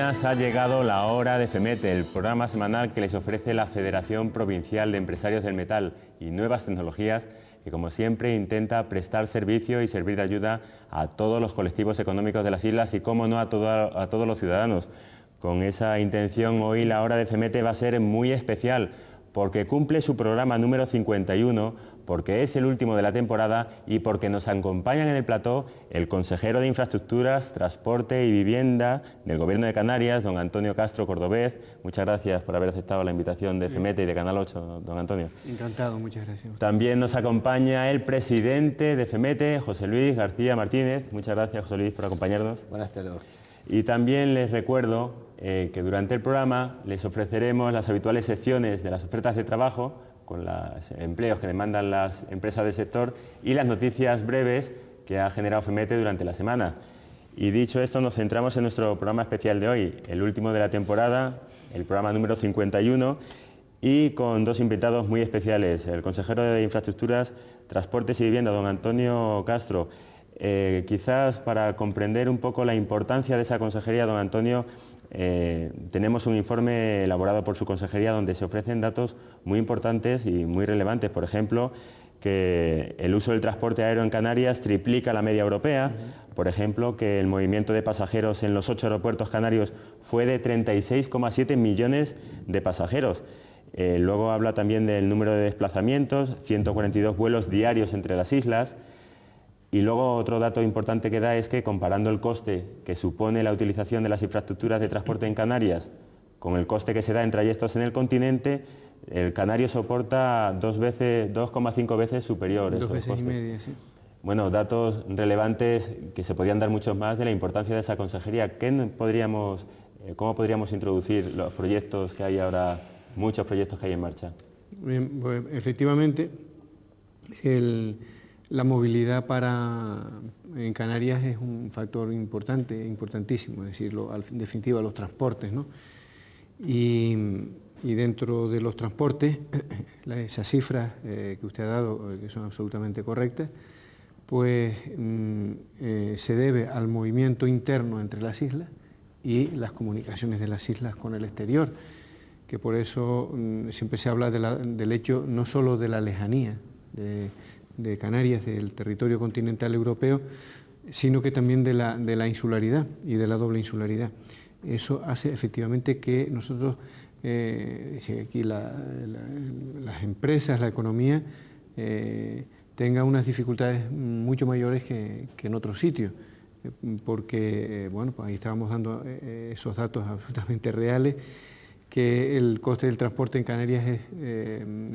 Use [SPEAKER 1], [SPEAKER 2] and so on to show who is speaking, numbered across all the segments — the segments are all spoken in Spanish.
[SPEAKER 1] buenas, ha llegado la hora de FEMET, el programa semanal que les ofrece la Federación Provincial de Empresarios del Metal y Nuevas Tecnologías, que como siempre intenta prestar servicio y servir de ayuda a todos los colectivos económicos de las islas y, cómo no, a todos los ciudadanos. Con esa intención, hoy la hora de FEMET va a ser muy especial, porque cumple su programa número 51, porque es el último de la temporada y porque nos acompañan en el plató el consejero de Infraestructuras, Transporte y Vivienda del Gobierno de Canarias, don Antonio Castro Cordobés. Muchas gracias por haber aceptado la invitación de FEMET y de Canal 8, don Antonio.
[SPEAKER 2] Encantado, muchas gracias.
[SPEAKER 1] También nos acompaña el presidente de FEMET, José Luis García Martínez. Muchas gracias, José Luis, por acompañarnos.
[SPEAKER 3] Buenas tardes.
[SPEAKER 1] Y también les recuerdo que durante el programa les ofreceremos las habituales secciones de las ofertas de trabajo, con los empleos que demandan las empresas del sector y las noticias breves que ha generado FEMET durante la semana. Y dicho esto, nos centramos en nuestro programa especial de hoy, el último de la temporada, el programa número 51, y con dos invitados muy especiales, el consejero de Infraestructuras, Transportes y Vivienda, don Antonio Castro. Quizás para comprender un poco la importancia de esa consejería, don Antonio, tenemos un informe elaborado por su consejería donde se ofrecen datos muy importantes y muy relevantes. Por ejemplo, que el uso del transporte aéreo en Canarias triplica la media europea. Por ejemplo, que el movimiento de pasajeros en los 8 aeropuertos canarios fue de 36,7 millones de pasajeros. Luego habla también del número de desplazamientos, 142 vuelos diarios entre las islas. Y luego otro dato importante que da es que, comparando el coste que supone la utilización de las infraestructuras de transporte en Canarias con el coste que se da en trayectos en el continente, el canario soporta 2,5 veces superior.
[SPEAKER 2] 2 veces y media, sí.
[SPEAKER 1] Bueno, datos relevantes que se podrían dar muchos más de la importancia de esa consejería. ¿Cómo podríamos introducir los proyectos que hay ahora, muchos proyectos que hay en marcha?
[SPEAKER 2] Bien, pues, efectivamente, la movilidad en Canarias es un factor importantísimo, es decir, en definitiva los transportes, ¿no? Y dentro de los transportes, esas cifras que usted ha dado, que son absolutamente correctas, pues se debe al movimiento interno entre las islas y las comunicaciones de las islas con el exterior, que por eso siempre se habla del hecho no solo de la lejanía de Canarias, del territorio continental europeo, sino que también de la insularidad y de la doble insularidad. Eso hace efectivamente que nosotros, aquí las empresas, la economía, tenga unas dificultades mucho mayores que en otros sitios, porque, bueno, pues ahí estábamos dando esos datos absolutamente reales, que el coste del transporte en Canarias es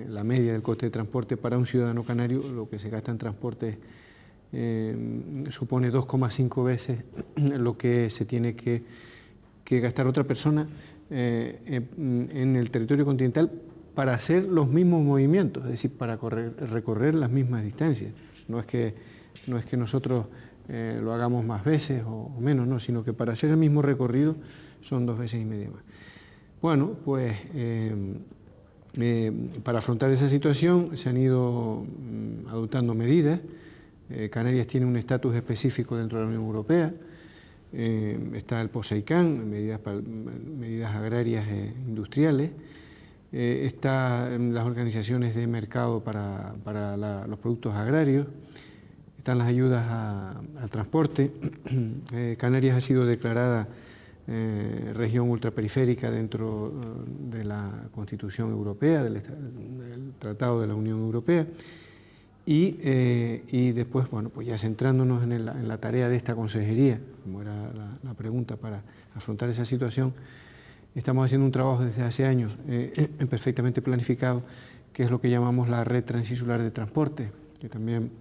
[SPEAKER 2] la media del coste de transporte para un ciudadano canario. Lo que se gasta en transporte supone 2,5 veces lo que se tiene que gastar otra persona en el territorio continental para hacer los mismos movimientos, es decir, para recorrer las mismas distancias. No es que nosotros lo hagamos más veces o menos, no, sino que para hacer el mismo recorrido son 2 veces y media más. Bueno, pues para afrontar esa situación se han ido adoptando medidas. Canarias tiene un estatus específico dentro de la Unión Europea. Está el POSEICAN, medidas agrarias e industriales. Están las organizaciones de mercado para los productos agrarios. Están las ayudas al transporte. Canarias ha sido declarada región ultraperiférica dentro de la Constitución Europea, del Tratado de la Unión Europea, y después, bueno, pues ya centrándonos en la tarea de esta consejería, como era la pregunta, para afrontar esa situación, estamos haciendo un trabajo desde hace años perfectamente planificado, que es lo que llamamos la Red Transinsular de Transporte, que también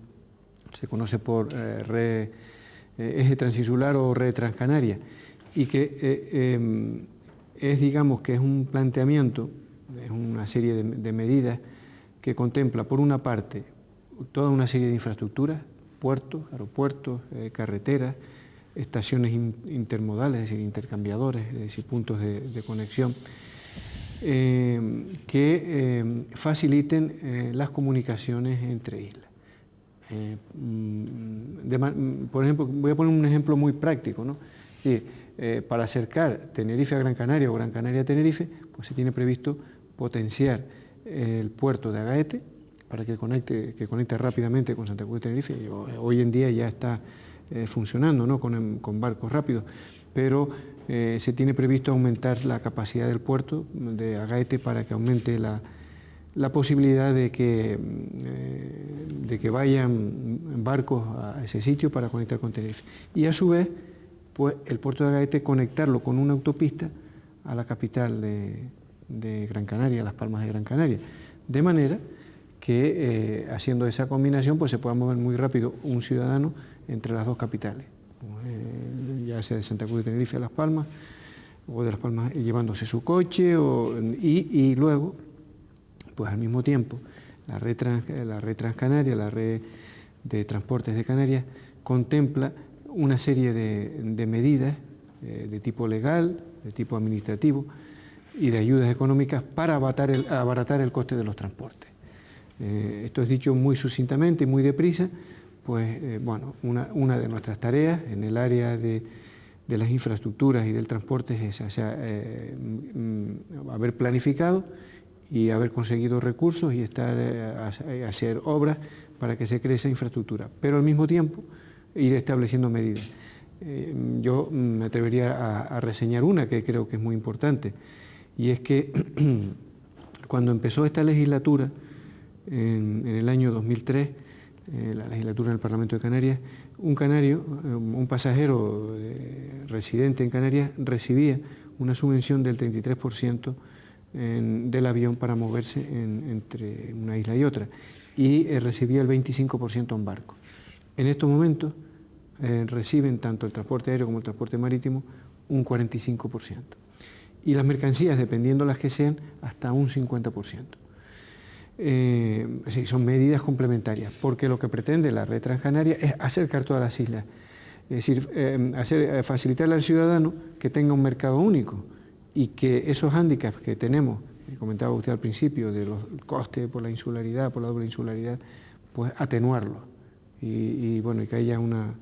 [SPEAKER 2] se conoce por Eje Transinsular o Red Transcanaria, y que digamos que es un planteamiento, es una serie de medidas que contempla, por una parte, toda una serie de infraestructuras, puertos, aeropuertos, carreteras, estaciones intermodales, es decir, intercambiadores, es decir, puntos de conexión, que faciliten las comunicaciones entre islas. Por ejemplo, voy a poner un ejemplo muy práctico, ¿no? Y, para acercar Tenerife a Gran Canaria o Gran Canaria a Tenerife, pues se tiene previsto potenciar el puerto de Agaete para que conecte rápidamente con Santa Cruz de Tenerife. Hoy en día ya está funcionando, ¿no?, con barcos rápidos, pero se tiene previsto aumentar la capacidad del puerto de Agaete para que aumente la posibilidad de que vayan barcos a ese sitio para conectar con Tenerife. Y a su vez, pues el puerto de Agaete conectarlo con una autopista a la capital de Gran Canaria, Las Palmas de Gran Canaria, de manera que haciendo esa combinación pues se pueda mover muy rápido un ciudadano entre las dos capitales, ya sea de Santa Cruz de Tenerife a Las Palmas, o de Las Palmas llevándose su coche, y luego, pues al mismo tiempo, la red Transcanaria, la red de transportes de Canarias, contempla una serie de medidas de tipo legal, de tipo administrativo y de ayudas económicas para abaratar el coste de los transportes. Esto es dicho muy sucintamente y muy deprisa, pues bueno, una de nuestras tareas en el área de las infraestructuras y del transporte es esa, haber planificado y haber conseguido recursos y hacer obras para que se cree esa infraestructura, pero al mismo tiempo ir estableciendo medidas. Yo me atrevería a reseñar una que creo que es muy importante, y es que cuando empezó esta legislatura, en el año 2003, la legislatura del Parlamento de Canarias, un pasajero residente en Canarias recibía una subvención del 33% del avión para moverse entre una isla y otra, y recibía el 25% en barco. En estos momentos reciben tanto el transporte aéreo como el transporte marítimo un 45%, y las mercancías, dependiendo las que sean, hasta un 50%. Sí, son medidas complementarias, porque lo que pretende la red Transcanaria es acercar todas las islas, es decir, facilitarle al ciudadano que tenga un mercado único y que esos hándicaps que tenemos, que comentaba usted al principio, de los costes por la insularidad, por la doble insularidad, pues atenuarlos y bueno, y que haya una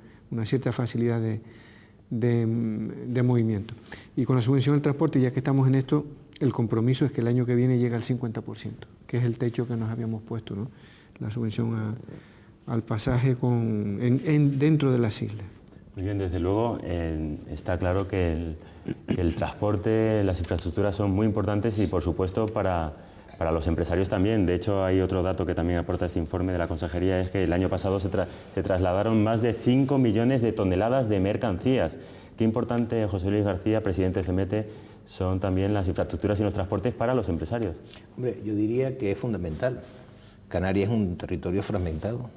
[SPEAKER 2] cierta facilidad de movimiento. Y con la subvención del transporte, ya que estamos en esto, el compromiso es que el año que viene llegue al 50%, que es el techo que nos habíamos puesto, ¿no?, la subvención al pasaje dentro de las islas.
[SPEAKER 1] Muy bien, desde luego está claro que el transporte, las infraestructuras son muy importantes y por supuesto para los empresarios también. De hecho, hay otro dato que también aporta este informe de la Consejería, es que el año pasado se trasladaron más de 5 millones de toneladas de mercancías. Qué importante, José Luis García, presidente de CEMETE, son también las infraestructuras y los transportes para los empresarios.
[SPEAKER 3] Hombre, yo diría que es fundamental. Canarias es un territorio fragmentado.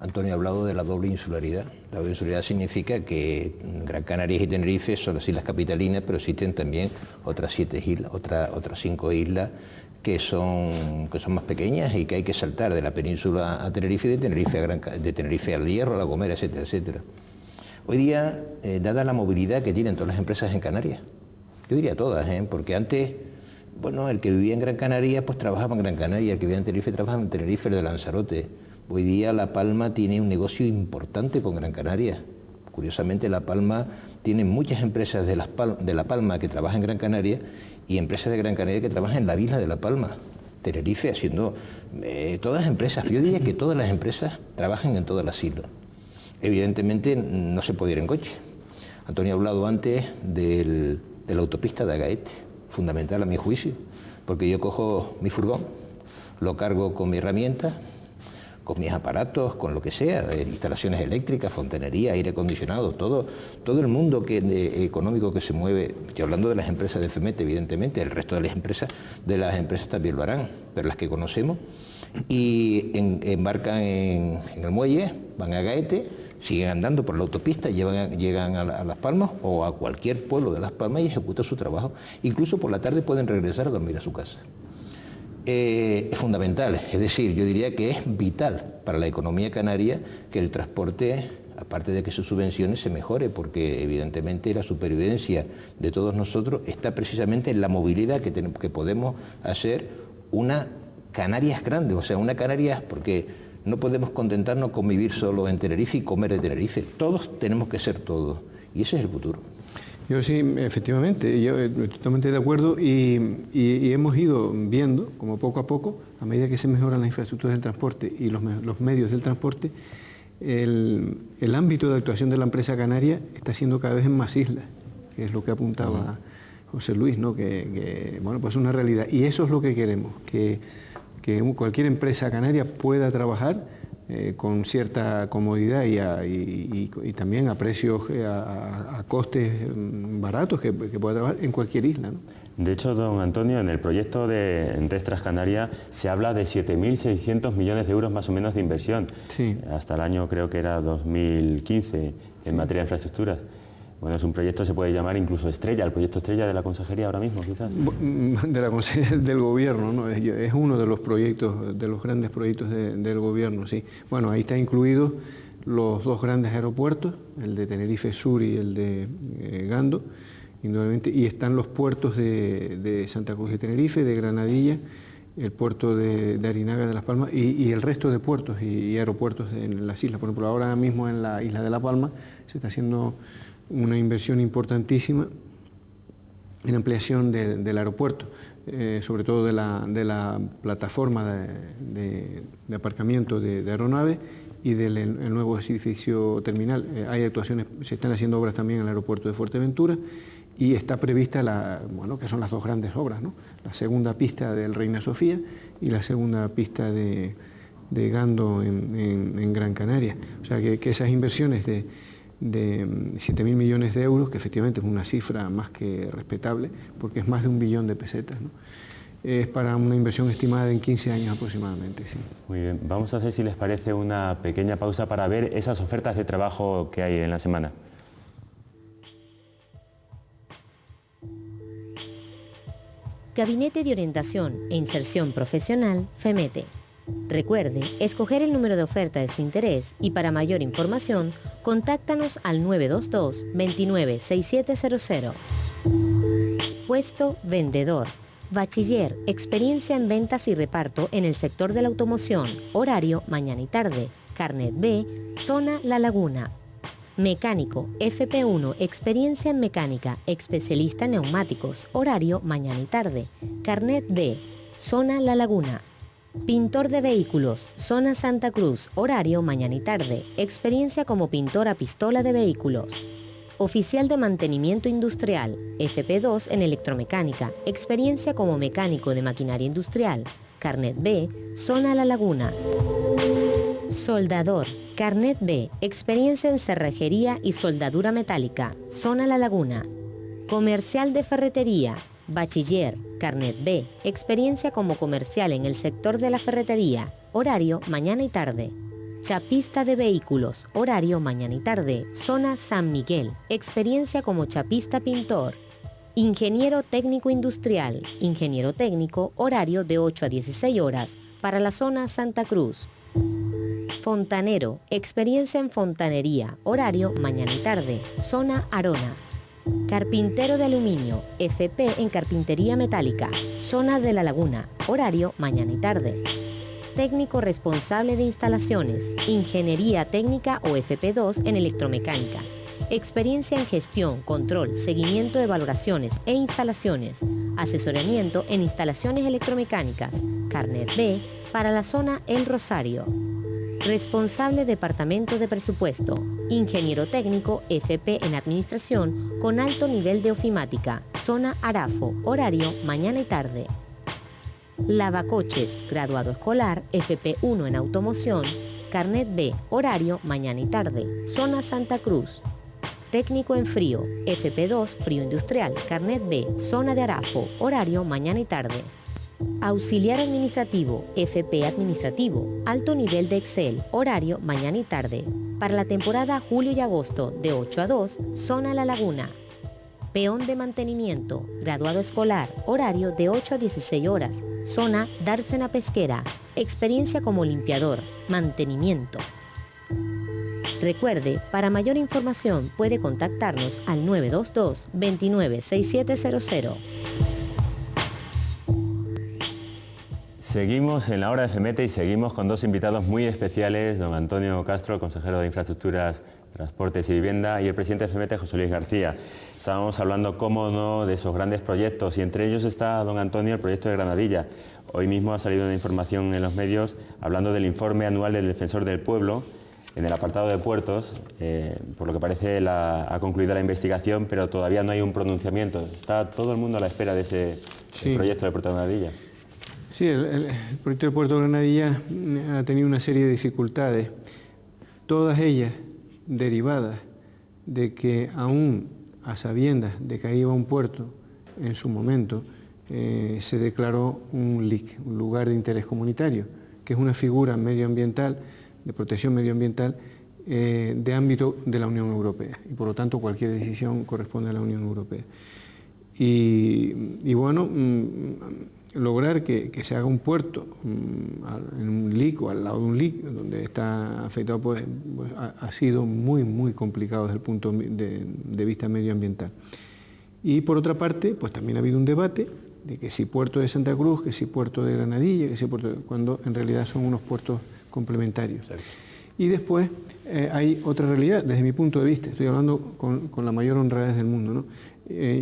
[SPEAKER 3] Antonio ha hablado de la doble insularidad. La doble insularidad significa que Gran Canaria y Tenerife son las islas capitalinas, pero existen también otras 7 islas, otras 5 islas que son más pequeñas y que hay que saltar de la península a Tenerife, de Tenerife al Hierro, a La Gomera, etcétera, etcétera. Hoy día, dada la movilidad que tienen todas las empresas en Canarias, yo diría todas, porque antes, bueno, el que vivía en Gran Canaria pues trabajaba en Gran Canaria, el que vivía en Tenerife trabajaba en Tenerife, el de Lanzarote. Hoy día La Palma tiene un negocio importante con Gran Canaria. Curiosamente, La Palma tiene muchas empresas de La Palma que trabajan en Gran Canaria y empresas de Gran Canaria que trabajan en la isla de La Palma. Tenerife haciendo todas las empresas, yo diría que todas las empresas trabajan en todas las islas. Evidentemente no se puede ir en coche. Antonio ha hablado antes de la autopista de Agaete, fundamental a mi juicio, porque yo cojo mi furgón, lo cargo con mi herramienta, con mis aparatos, con lo que sea, instalaciones eléctricas, fontanería, aire acondicionado, todo el mundo económico que se mueve. Estoy hablando de las empresas de FEMETE, evidentemente, el resto de las empresas también lo harán, pero las que conocemos, y embarcan en el muelle, van a Agaete, siguen andando por la autopista, llegan a Las Palmas o a cualquier pueblo de Las Palmas y ejecutan su trabajo. Incluso por la tarde pueden regresar a dormir a su casa. Es fundamental, es decir, yo diría que es vital para la economía canaria que el transporte, aparte de que sus subvenciones se mejore, porque evidentemente la supervivencia de todos nosotros está precisamente en la movilidad que podemos hacer una Canarias grande, o sea, una Canarias, porque no podemos contentarnos con vivir solo en Tenerife y comer de Tenerife. Todos tenemos que ser todos. Y ese es el futuro.
[SPEAKER 2] Yo sí, efectivamente, yo estoy totalmente de acuerdo y hemos ido viendo, como poco a poco, a medida que se mejoran las infraestructuras del transporte y los medios del transporte, el ámbito de actuación de la empresa canaria está siendo cada vez en más islas, que es lo que apuntaba José Luis, ¿no? Bueno, pues es una realidad. Y eso es lo que queremos, que cualquier empresa canaria pueda trabajar con cierta comodidad y también a precios, a costes baratos, que pueda trabajar en cualquier isla, ¿no?
[SPEAKER 1] De hecho, don Antonio, en el proyecto de Red Transcanaria se habla de 7.600 millones de euros más o menos de inversión,
[SPEAKER 2] sí,
[SPEAKER 1] hasta el año creo que era 2015 en materia de infraestructuras. Bueno, es un proyecto, se puede llamar incluso estrella, el proyecto estrella de la Consejería ahora mismo, quizás.
[SPEAKER 2] De la Consejería del Gobierno, ¿no? Es uno de los proyectos, de los grandes proyectos del Gobierno, sí. Bueno, ahí está incluidos los dos grandes aeropuertos, el de Tenerife Sur y el de Gando, indudablemente, y están los puertos de Santa Cruz de Tenerife, de Granadilla, el puerto de Arinaga de Las Palmas y el resto de puertos y aeropuertos en las islas. Por ejemplo, ahora mismo en la isla de La Palma se está haciendo una inversión importantísima en ampliación del aeropuerto, sobre todo de la plataforma de aparcamiento de aeronaves y del nuevo edificio terminal. Hay actuaciones, se están haciendo obras también en el aeropuerto de Fuerteventura y está prevista que son las dos grandes obras, ¿no? La segunda pista del Reina Sofía y la segunda pista de Gando en Gran Canaria. O sea que esas inversiones de 7.000 millones de euros, que efectivamente es una cifra más que respetable, porque es más de 1 billón de pesetas, ¿no? Es para una inversión estimada en 15 años aproximadamente, sí.
[SPEAKER 1] Muy bien, vamos a hacer, si les parece, una pequeña pausa para ver esas ofertas de trabajo que hay en la semana.
[SPEAKER 4] Gabinete de Orientación e Inserción Profesional, FEMETE. Recuerde escoger el número de oferta de su interés y para mayor información, contáctanos al 922 29 6700. Puesto vendedor. Bachiller, experiencia en ventas y reparto en el sector de la automoción, horario mañana y tarde. Carnet B, zona La Laguna. Mecánico, FP1, experiencia en mecánica, especialista en neumáticos, horario mañana y tarde. Carnet B, zona La Laguna. Pintor de vehículos, zona Santa Cruz, horario mañana y tarde, experiencia como pintor a pistola de vehículos. Oficial de mantenimiento industrial, FP2 en electromecánica, experiencia como mecánico de maquinaria industrial. Carnet B, zona La Laguna. Soldador, Carnet B, experiencia en cerrajería y soldadura metálica, zona La Laguna. Comercial de ferretería, Bachiller, Carnet B, experiencia como comercial en el sector de la ferretería, horario mañana y tarde. Chapista de vehículos, horario mañana y tarde, zona San Miguel, experiencia como chapista pintor. Ingeniero técnico industrial, ingeniero técnico, horario de 8 a 16 horas, para la zona Santa Cruz. Fontanero, experiencia en fontanería, horario mañana y tarde, zona Arona. Carpintero de aluminio, FP en carpintería metálica, zona de La Laguna, horario mañana y tarde. Técnico responsable de instalaciones, ingeniería técnica o FP2 en electromecánica. Experiencia en gestión, control, seguimiento de valoraciones e instalaciones. Asesoramiento en instalaciones electromecánicas. Carnet B para la zona El Rosario. Responsable Departamento de Presupuesto, ingeniero técnico FP en Administración con alto nivel de ofimática, zona Arafo, horario mañana y tarde. Lavacoches, graduado escolar FP1 en Automoción, Carnet B, horario mañana y tarde, zona Santa Cruz. Técnico en frío, FP2 frío industrial, Carnet B, zona de Arafo, horario mañana y tarde. Auxiliar administrativo, FP administrativo, alto nivel de Excel, horario mañana y tarde. Para la temporada julio y agosto, de 8 a 2, zona La Laguna. Peón de mantenimiento, graduado escolar, horario de 8 a 16 horas, zona Dársena Pesquera, experiencia como limpiador, mantenimiento. Recuerde, para mayor información puede contactarnos al 922 29 6700.
[SPEAKER 1] Seguimos en la hora de FEMETE y seguimos con dos invitados muy especiales, don Antonio Castro, consejero de Infraestructuras Transportes y Vivienda, y el presidente de FEMETE, José Luis García. Estábamos hablando, cómo no, de esos grandes proyectos, y entre ellos está, don Antonio, el proyecto de Granadilla. Hoy mismo ha salido una información en los medios hablando del informe anual del Defensor del Pueblo en el apartado de puertos. Por lo que parece ha concluido la investigación, pero todavía no hay un pronunciamiento. Está todo el mundo a la espera de ese proyecto de Puerto de Granadilla.
[SPEAKER 2] Sí, el proyecto de Puerto de Granadilla ha tenido una serie de dificultades, todas ellas derivadas de que aún a sabiendas de que ahí iba un puerto en su momento, se declaró un LIC, un lugar de interés comunitario, que es una figura medioambiental, de protección medioambiental, de ámbito de la Unión Europea, y por lo tanto cualquier decisión corresponde a la Unión Europea. Y bueno, lograr que se haga un puerto en un LIC o al lado de un LIC donde está afectado, pues ha sido muy complicado desde el punto de vista medioambiental. Y por otra parte, pues también ha habido un debate de que si puerto de Santa Cruz, que si puerto de Granadilla, que si cuando en realidad son unos puertos complementarios. Sí. Y después hay otra realidad, desde mi punto de vista, estoy hablando con la mayor honradez del mundo, ¿no?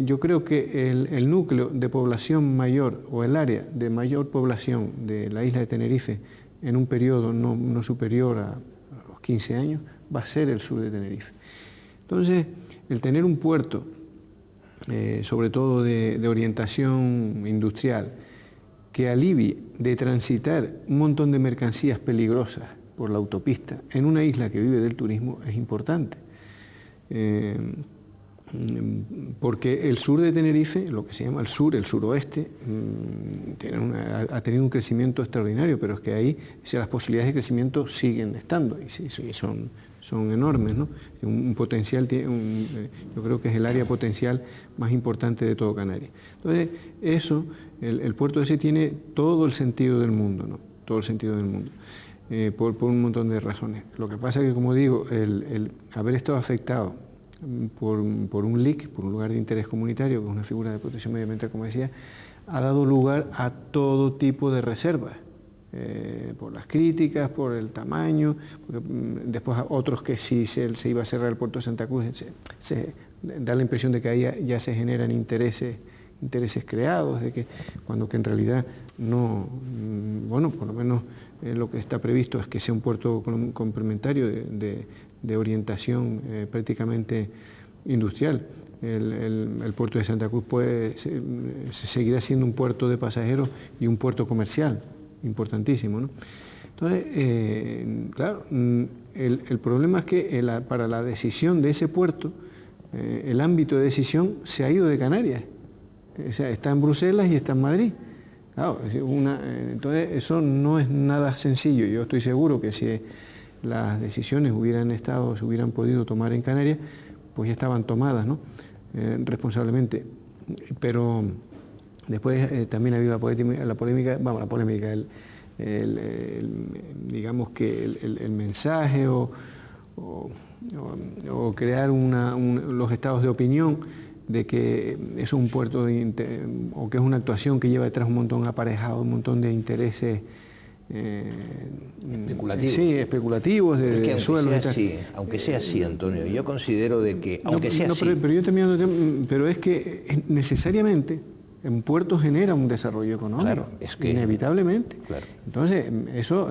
[SPEAKER 2] Yo creo que el núcleo de población mayor o el área de mayor población de la isla de Tenerife en un periodo no superior a los 15 años va a ser el sur de Tenerife. Entonces, el tener un puerto, sobre todo de orientación industrial, que alivie de transitar un montón de mercancías peligrosas por la autopista en una isla que vive del turismo es importante. Porque el sur de Tenerife, lo que se llama el suroeste, ha tenido un crecimiento extraordinario, pero es que ahí las posibilidades de crecimiento siguen estando y son enormes, ¿no? Un potencial, yo creo que es el área potencial más importante de todo Canarias. Entonces, eso, el puerto ese tiene todo el sentido del mundo, ¿no? Todo el sentido del mundo, por un montón de razones. Lo que pasa es que, como digo, el haber estado afectado por un LIC, por un lugar de interés comunitario, que es una figura de protección medioambiental, como decía, ha dado lugar a todo tipo de reservas, por las críticas, por el tamaño, después a otros que si se iba a cerrar el puerto de Santa Cruz, da la impresión de que ahí ya se generan intereses creados, de que cuando que en realidad no, bueno, por lo menos lo que está previsto es que sea un puerto complementario de orientación prácticamente industrial. El puerto de Santa Cruz seguirá siendo un puerto de pasajeros y un puerto comercial importantísimo, ¿no? Entonces, claro, el problema es que para la decisión de ese puerto, el ámbito de decisión se ha ido de Canarias. O sea, está en Bruselas y está en Madrid. Claro, entonces eso no es nada sencillo. Yo estoy seguro que si las decisiones se hubieran podido tomar en Canarias, pues ya estaban tomadas, ¿no? Responsablemente. Pero después también ha habido la polémica, digamos que el mensaje o crear los estados de opinión de que es un puerto o que es una actuación que lleva detrás un montón aparejado, un montón de intereses
[SPEAKER 3] especulativos.
[SPEAKER 2] Sí, especulativos, de suelo.
[SPEAKER 3] Aunque sea así, Antonio, yo considero de que, aunque sea así...
[SPEAKER 2] Pero es que necesariamente un puerto genera un desarrollo económico,
[SPEAKER 3] claro, es que,
[SPEAKER 2] inevitablemente.
[SPEAKER 3] Claro.
[SPEAKER 2] Entonces, eso,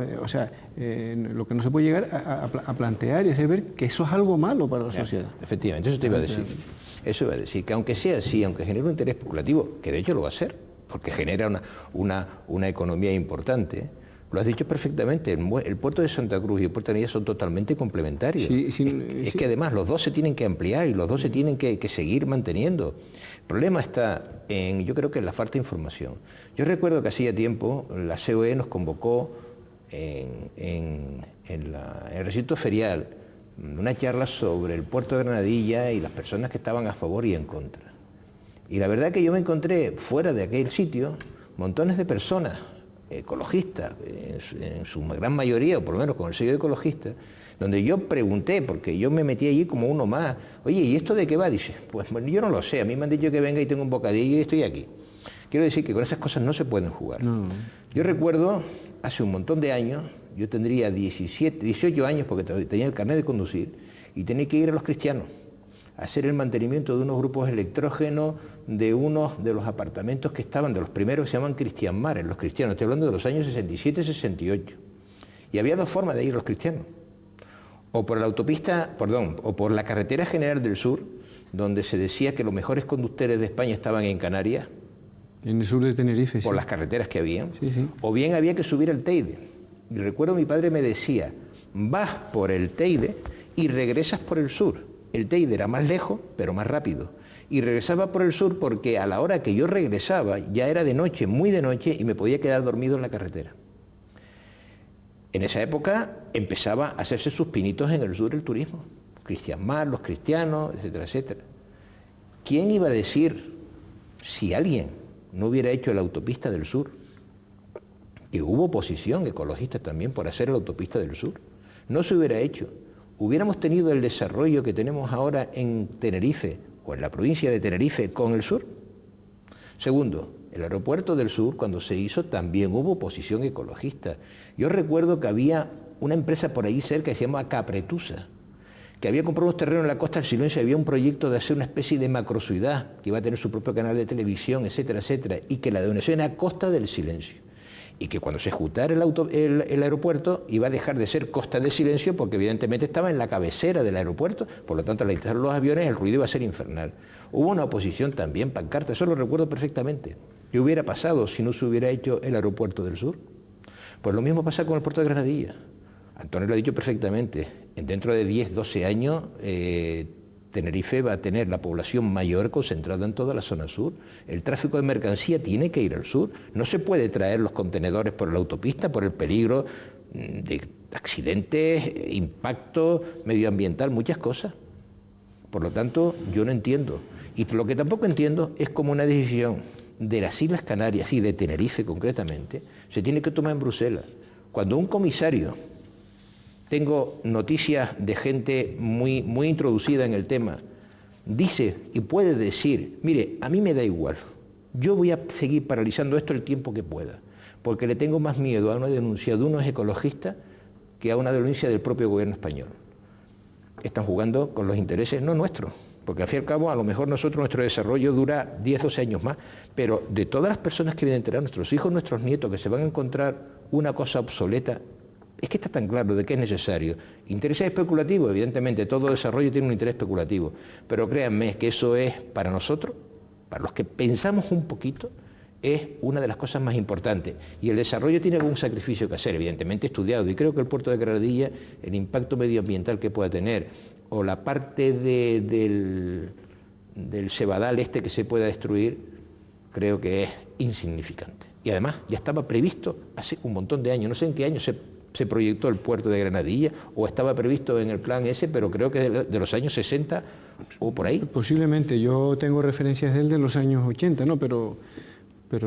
[SPEAKER 2] lo que no se puede llegar a plantear y hacer ver que eso es algo malo para la sociedad.
[SPEAKER 3] Efectivamente, eso te iba a decir. Eso iba a decir, que aunque sea así, aunque genere un interés especulativo, que de hecho lo va a ser, porque genera una economía importante, lo has dicho perfectamente, el puerto de Santa Cruz y el puerto de Granadilla son totalmente complementarios. Es que además los dos se tienen que ampliar y los dos se tienen que seguir manteniendo. El problema está yo creo que en la falta de información. Yo recuerdo que hacía tiempo la COE nos convocó en el recinto ferial una charla sobre el puerto de Granadilla y las personas que estaban a favor y en contra. Y la verdad que yo me encontré fuera de aquel sitio montones de personas ecologistas, en su gran mayoría, o por lo menos con el sello de ecologista, donde yo pregunté, porque yo me metí allí como uno más, oye, ¿y esto de qué va? Dice, pues bueno, yo no lo sé, a mí me han dicho que venga y tengo un bocadillo y estoy aquí. Quiero decir que con esas cosas no se pueden jugar. No. Yo recuerdo, hace un montón de años, yo tendría 18 años porque tenía el carnet de conducir, y tenía que ir a los cristianos a hacer el mantenimiento de unos grupos electrógenos de uno de los apartamentos que estaban, de los primeros que se llaman Cristian Mares, los cristianos, estoy hablando de los años 67-68. Y había dos formas de ir los cristianos. O por la autopista, o por la carretera general del sur, donde se decía que los mejores conductores de España estaban en Canarias.
[SPEAKER 2] En el sur de Tenerife,
[SPEAKER 3] por
[SPEAKER 2] sí.
[SPEAKER 3] las carreteras que habían.
[SPEAKER 2] Sí, sí.
[SPEAKER 3] O bien había que subir al Teide. Y recuerdo mi padre me decía, vas por el Teide y regresas por el sur. El Teide era más lejos, pero más rápido. Y regresaba por el sur porque a la hora que yo regresaba ya era de noche, muy de noche, y me podía quedar dormido en la carretera. En esa época empezaba a hacerse sus pinitos en el sur el turismo. Cristian Mar, los cristianos, etcétera, etcétera. ¿Quién iba a decir, si alguien no hubiera hecho la autopista del sur, que hubo oposición ecologista también por hacer la autopista del sur? No se hubiera hecho. Hubiéramos tenido el desarrollo que tenemos ahora en Tenerife o en la provincia de Tenerife con el sur. Segundo, el aeropuerto del sur, cuando se hizo, también hubo oposición ecologista. Yo recuerdo que había una empresa por ahí cerca que se llama Capretusa, que había comprado unos terrenos en la Costa del Silencio y había un proyecto de hacer una especie de macrociudad que iba a tener su propio canal de televisión, etcétera, etcétera, y que la denominación era Costa del Silencio. Y que cuando se ejecutara el aeropuerto iba a dejar de ser Costa del Silencio porque evidentemente estaba en la cabecera del aeropuerto, por lo tanto al instalar los aviones el ruido iba a ser infernal. Hubo una oposición también, pancarta, eso lo recuerdo perfectamente. ¿Qué hubiera pasado si no se hubiera hecho el aeropuerto del sur? Pues lo mismo pasa con el puerto de Granadilla. Antonio lo ha dicho perfectamente, dentro de 10, 12 años Tenerife va a tener la población mayor concentrada en toda la zona sur. El tráfico de mercancía tiene que ir al sur. No se puede traer los contenedores por la autopista por el peligro de accidentes, impacto medioambiental, muchas cosas. Por lo tanto, yo no entiendo. Y lo que tampoco entiendo es cómo una decisión de las Islas Canarias y de Tenerife concretamente se tiene que tomar en Bruselas. Cuando un comisario, tengo noticias de gente muy introducida en el tema, dice y puede decir, mire, a mí me da igual, yo voy a seguir paralizando esto el tiempo que pueda, porque le tengo más miedo a una denuncia de unos ecologistas que a una denuncia del propio gobierno español. Están jugando con los intereses no nuestros, porque al fin y al cabo a lo mejor nuestro desarrollo dura 10, 12 años más, pero de todas las personas que vienen a tener nuestros hijos, nuestros nietos, que se van a encontrar una cosa obsoleta, es que está tan claro de qué es necesario. Interés especulativo, evidentemente, todo desarrollo tiene un interés especulativo, pero créanme que eso es, para nosotros, para los que pensamos un poquito, es una de las cosas más importantes. Y el desarrollo tiene algún sacrificio que hacer, evidentemente estudiado, y creo que el puerto de Granadilla, el impacto medioambiental que pueda tener, o la parte del cebadal este que se pueda destruir, creo que es insignificante. Y además ya estaba previsto hace un montón de años, no sé en qué año se proyectó el puerto de Granadilla, o estaba previsto en el plan ese, pero creo que de los años 60 o por ahí.
[SPEAKER 2] Posiblemente, yo tengo referencias de él de los años 80, ¿no? Pero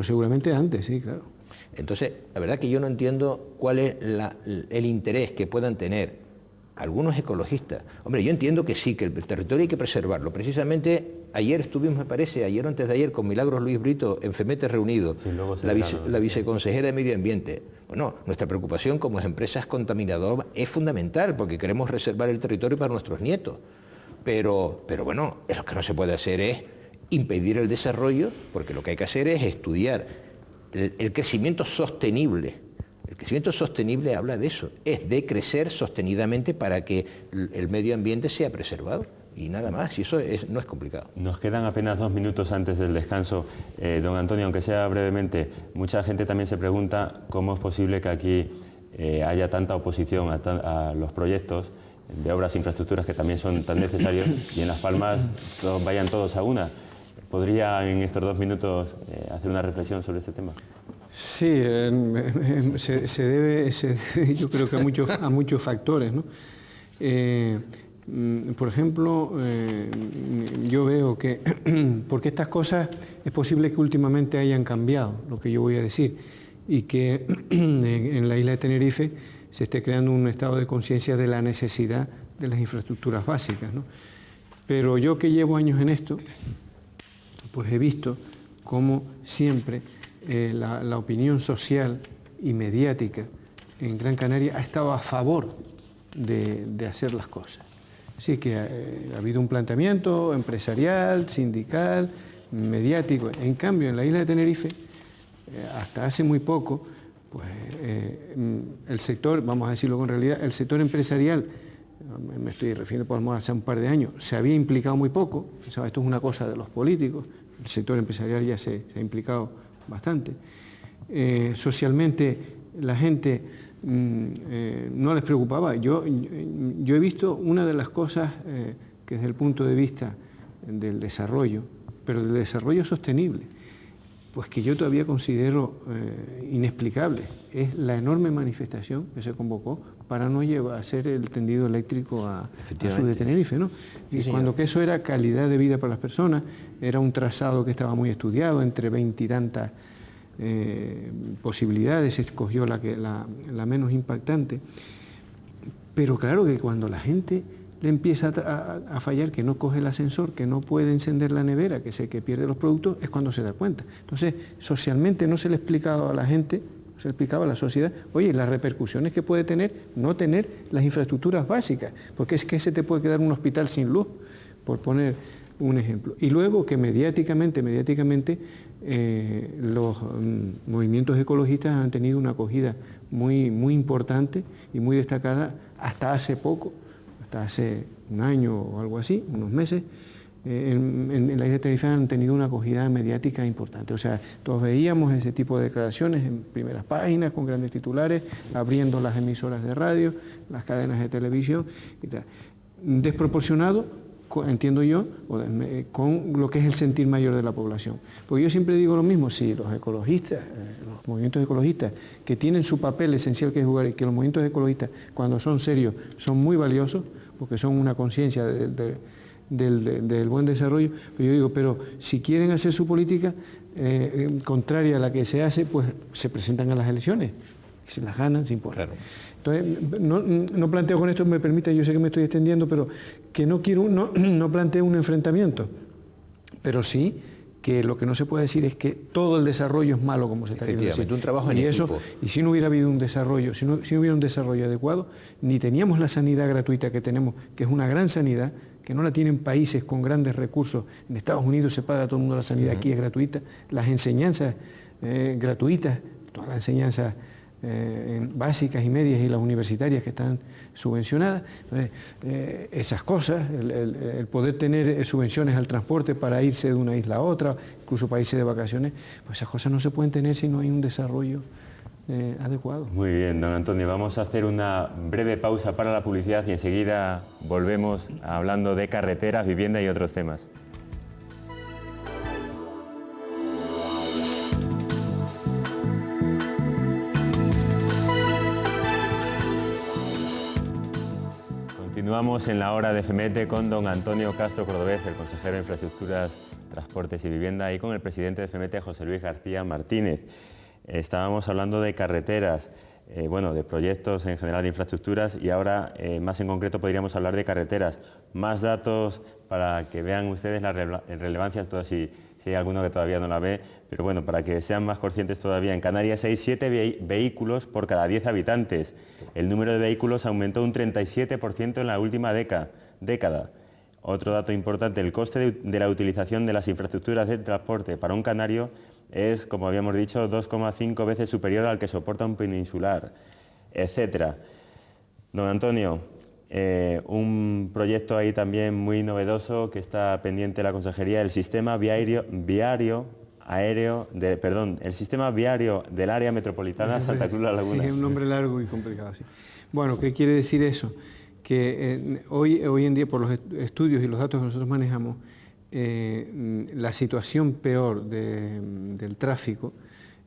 [SPEAKER 2] seguramente antes, sí, claro.
[SPEAKER 3] Entonces, la verdad que yo no entiendo cuál es el interés que puedan tener algunos ecologistas. Hombre, yo entiendo que sí, que el territorio hay que preservarlo. Precisamente ayer estuvimos, me parece, ayer o antes de ayer, con Milagros Luis Brito en FEMETE reunido, sí, la viceconsejera de Medio Ambiente. Bueno, nuestra preocupación como empresas contaminadoras es fundamental porque queremos reservar el territorio para nuestros nietos. Pero bueno, lo que no se puede hacer es impedir el desarrollo, porque lo que hay que hacer es estudiar el crecimiento sostenible. El crecimiento sostenible habla de eso, es de crecer sostenidamente para que el medio ambiente sea preservado. Y nada más, y eso no es complicado.
[SPEAKER 1] Nos quedan apenas 2 minutos antes del descanso. Don Antonio, aunque sea brevemente, mucha gente también se pregunta cómo es posible que aquí haya tanta oposición a los proyectos de obras e infraestructuras que también son tan necesarios y en Las Palmas vayan todos a una. ¿Podría en estos 2 minutos hacer una reflexión sobre este tema?
[SPEAKER 2] Sí, se debe, yo creo que a muchos factores, ¿no? Por ejemplo, yo veo que, porque estas cosas es posible que últimamente hayan cambiado, lo que yo voy a decir, y que en la isla de Tenerife se esté creando un estado de conciencia de la necesidad de las infraestructuras básicas, ¿no? Pero yo que llevo años en esto, pues he visto cómo siempre la opinión social y mediática en Gran Canaria ha estado a favor de hacer las cosas. Así que ha habido un planteamiento empresarial, sindical, mediático. En cambio, en la isla de Tenerife, hasta hace muy poco, pues el sector, vamos a decirlo con realidad, el sector empresarial, me estoy refiriendo por hace un par de años, se había implicado muy poco. Esto es una cosa de los políticos, el sector empresarial ya se ha implicado bastante. Socialmente la gente no les preocupaba. Yo he visto una de las cosas que desde el punto de vista del desarrollo, pero del desarrollo sostenible, pues que yo todavía considero inexplicable, es la enorme manifestación que se convocó para no hacer el tendido eléctrico a sur de Tenerife, ¿no? Y cuando que eso era calidad de vida para las personas, era un trazado que estaba muy estudiado, entre 20 y tantas posibilidades, se escogió la menos impactante. Pero claro que cuando la gente le empieza a fallar, que no coge el ascensor, que no puede encender la nevera, que sé que pierde los productos, es cuando se da cuenta. Entonces, socialmente no se le explicaba a la gente, se le explicaba a la sociedad, oye, las repercusiones que puede tener no tener las infraestructuras básicas, porque es que se te puede quedar un hospital sin luz, por poner un ejemplo. Y luego que mediáticamente los movimientos ecologistas han tenido una acogida muy importante y muy destacada hasta hace poco, hasta hace un año o algo así, unos meses. En la isla de Tenerife han tenido una acogida mediática importante. O sea, todos veíamos ese tipo de declaraciones en primeras páginas, con grandes titulares, abriendo las emisoras de radio, las cadenas de televisión y tal. Desproporcionado, entiendo yo, con lo que es el sentir mayor de la población. Porque yo siempre digo lo mismo, si los ecologistas, los movimientos ecologistas, que tienen su papel esencial que jugar, y que los movimientos ecologistas, cuando son serios, son muy valiosos, porque son una conciencia del buen desarrollo, pues yo digo, pero si quieren hacer su política contraria a la que se hace, pues se presentan a las elecciones, y se las ganan sin por.
[SPEAKER 3] Claro.
[SPEAKER 2] Entonces, no planteo con esto, me permite, yo sé que me estoy extendiendo, pero que no planteo un enfrentamiento, pero sí que lo que no se puede decir es que todo el desarrollo es malo, como se está queriendo decir.
[SPEAKER 3] Un trabajo en equipo.
[SPEAKER 2] Y si no hubiera habido un desarrollo, si no hubiera un desarrollo adecuado, ni teníamos la sanidad gratuita que tenemos, que es una gran sanidad, que no la tienen países con grandes recursos. En Estados Unidos se paga a todo el mundo la sanidad, aquí es gratuita. Las enseñanzas gratuitas, todas las enseñanzas básicas y medias y las universitarias que están subvencionadas. Entonces, esas cosas, el poder tener subvenciones al transporte para irse de una isla a otra, incluso para irse de vacaciones, pues esas cosas no se pueden tener si no hay un desarrollo adecuado.
[SPEAKER 1] Muy bien, don Antonio, vamos a hacer una breve pausa para la publicidad y enseguida volvemos hablando de carreteras, vivienda y otros temas. Continuamos en la hora de FEMETE con don Antonio Castro Cordobés, el consejero de Infraestructuras, Transportes y Vivienda, y con el presidente de FEMETE, José Luis García Martínez. Estábamos hablando de carreteras, de proyectos en general de infraestructuras, y ahora más en concreto podríamos hablar de carreteras. Más datos para que vean ustedes la relevancia, si hay alguno que todavía no la ve, pero bueno, para que sean más conscientes todavía. En Canarias hay 7 vehículos por cada 10 habitantes. El número de vehículos aumentó un 37% en la última década. Otro dato importante, el coste de la utilización de las infraestructuras de transporte para un canario es, como habíamos dicho, 2,5 veces superior al que soporta un peninsular, etc. Don Antonio, un proyecto ahí también muy novedoso que está pendiente de la Consejería, el sistema viario del área metropolitana Santa Cruz La Laguna.
[SPEAKER 2] Sí, es un nombre largo y complicado, sí. Bueno, ¿qué quiere decir eso? Que hoy en día, por los estudios y los datos que nosotros manejamos, la situación peor del tráfico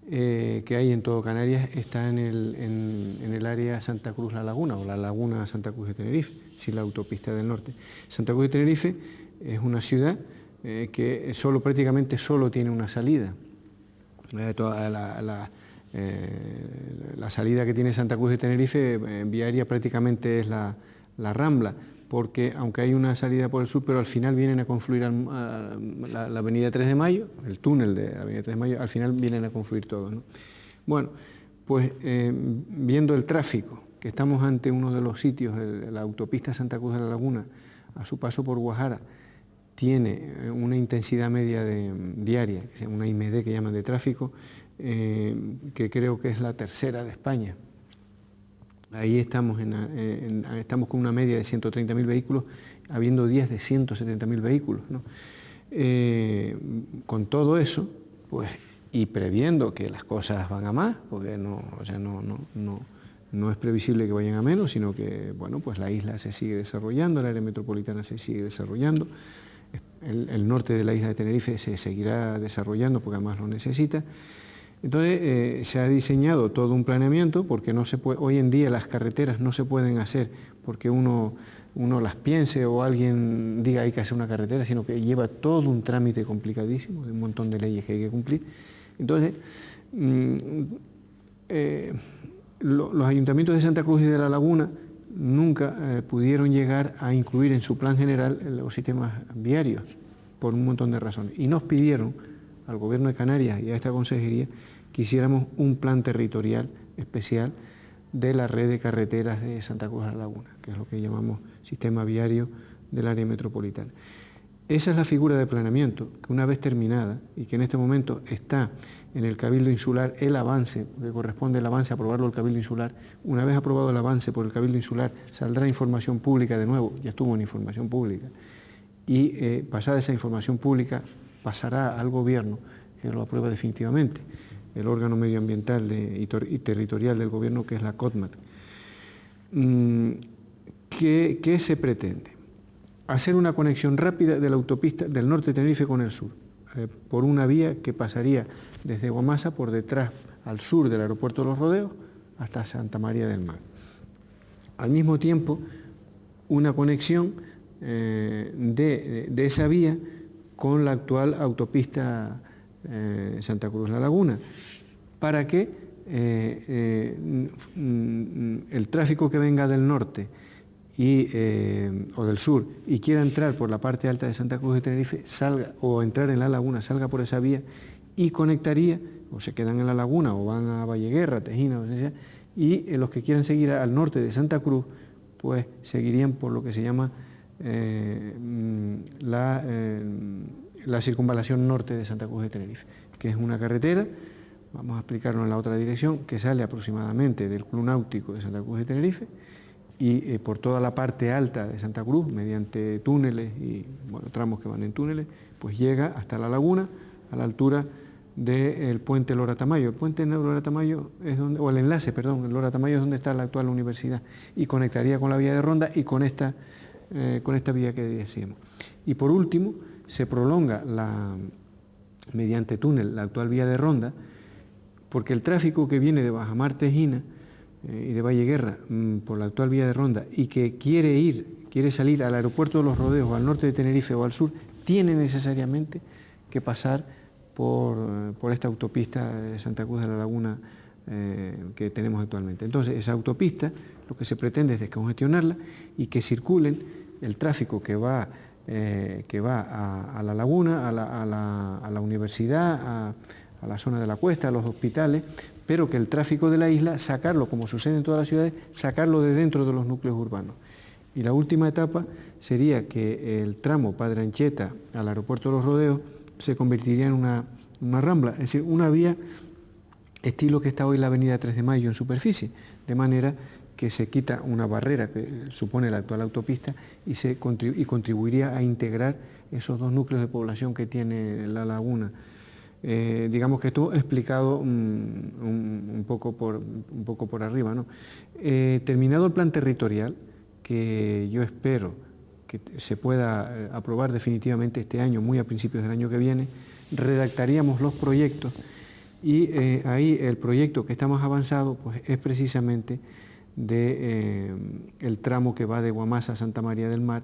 [SPEAKER 2] que hay en todo Canarias está en el área Santa Cruz La Laguna, o la laguna Santa Cruz de Tenerife, sin la autopista del norte. Santa Cruz de Tenerife es una ciudad que prácticamente solo tiene una salida. Toda la salida que tiene Santa Cruz de Tenerife viaria prácticamente es la Rambla, porque aunque hay una salida por el sur, pero al final vienen a confluir la avenida 3 de Mayo, el túnel de la avenida 3 de Mayo, al final vienen a confluir todos, ¿no? Bueno, pues viendo el tráfico, que estamos ante uno de los sitios, la autopista Santa Cruz de la Laguna, a su paso por Guajara tiene una intensidad media diaria, que se llama una IMD que llaman de tráfico, que creo que es la tercera de España. Ahí estamos, estamos con una media de 130.000 vehículos, habiendo días de 170.000 vehículos, ¿no? Con todo eso, pues, y previendo que las cosas van a más, porque no es previsible que vayan a menos, sino que, bueno, pues la isla se sigue desarrollando, el área metropolitana se sigue desarrollando, el norte de la isla de Tenerife se seguirá desarrollando porque además lo necesita. Entonces se ha diseñado todo un planeamiento, porque no se puede, hoy en día las carreteras no se pueden hacer porque uno las piense o alguien diga hay que hacer una carretera, sino que lleva todo un trámite complicadísimo, de un montón de leyes que hay que cumplir. Entonces, los ayuntamientos de Santa Cruz y de La Laguna nunca pudieron llegar a incluir en su plan general los sistemas viarios, por un montón de razones. Y nos pidieron al Gobierno de Canarias y a esta consejería que hiciéramos un plan territorial especial de la red de carreteras de Santa Cruz de La Laguna, que es lo que llamamos sistema viario del área metropolitana. Esa es la figura de planeamiento, que una vez terminada y que en este momento está en el Cabildo Insular el avance, que corresponde el avance a aprobarlo el Cabildo Insular, una vez aprobado el avance por el Cabildo Insular saldrá información pública de nuevo, ya estuvo en información pública, y pasada esa información pública pasará al Gobierno, que lo aprueba definitivamente, el órgano medioambiental y territorial del Gobierno, que es la COTMAT. ¿Qué se pretende? Hacer una conexión rápida de la autopista del norte de Tenerife con el sur, por una vía que pasaría desde Guamasa por detrás al sur del aeropuerto de Los Rodeos hasta Santa María del Mar. Al mismo tiempo, una conexión de esa vía con la actual autopista Santa Cruz-La Laguna, para que el tráfico que venga del norte o del sur y quiera entrar por la parte alta de Santa Cruz de Tenerife salga, o entrar en La Laguna, salga por esa vía y conectaría, o se quedan en La Laguna o van a Valleguerra, Tejina, o sea, y los que quieran seguir al norte de Santa Cruz, pues seguirían por lo que se llama la circunvalación norte de Santa Cruz de Tenerife, que es una carretera, vamos a explicarlo en la otra dirección, que sale aproximadamente del Club Náutico de Santa Cruz de Tenerife y por toda la parte alta de Santa Cruz, mediante túneles y bueno, tramos que van en túneles, pues llega hasta La Laguna, a la altura del puente Lora Tamayo. El puente Lora Tamayo es donde, o el enlace, perdón, el Lora Tamayo es donde está la actual universidad y conectaría con la vía de Ronda y con esta vía que decíamos. Y por último, se prolonga mediante túnel la actual vía de Ronda, porque el tráfico que viene de Bajamar Tejina y de Valleguerra por la actual vía de Ronda y que quiere salir al aeropuerto de Los Rodeos, al norte de Tenerife o al sur, tiene necesariamente que pasar por esta autopista de Santa Cruz de la Laguna que tenemos actualmente. Entonces, esa autopista lo que se pretende es descongestionarla y que circulen el tráfico que va a La Laguna, a la universidad, a la zona de la cuesta, a los hospitales, pero que el tráfico de la isla, sacarlo, como sucede en todas las ciudades, sacarlo de dentro de los núcleos urbanos. Y la última etapa sería que el tramo Padre Anchieta al aeropuerto de Los Rodeos se convertiría en una rambla, es decir, una vía estilo que está hoy la avenida 3 de Mayo en superficie, de manera que se quita una barrera que supone la actual autopista y contribuiría a integrar esos dos núcleos de población que tiene La Laguna. Digamos que esto explicado un poco por arriba, ¿no? Terminado el plan territorial, que yo espero que se pueda aprobar definitivamente este año, muy a principios del año que viene, redactaríamos los proyectos y ahí el proyecto que está más avanzado pues, es precisamente el tramo que va de Guamasa a Santa María del Mar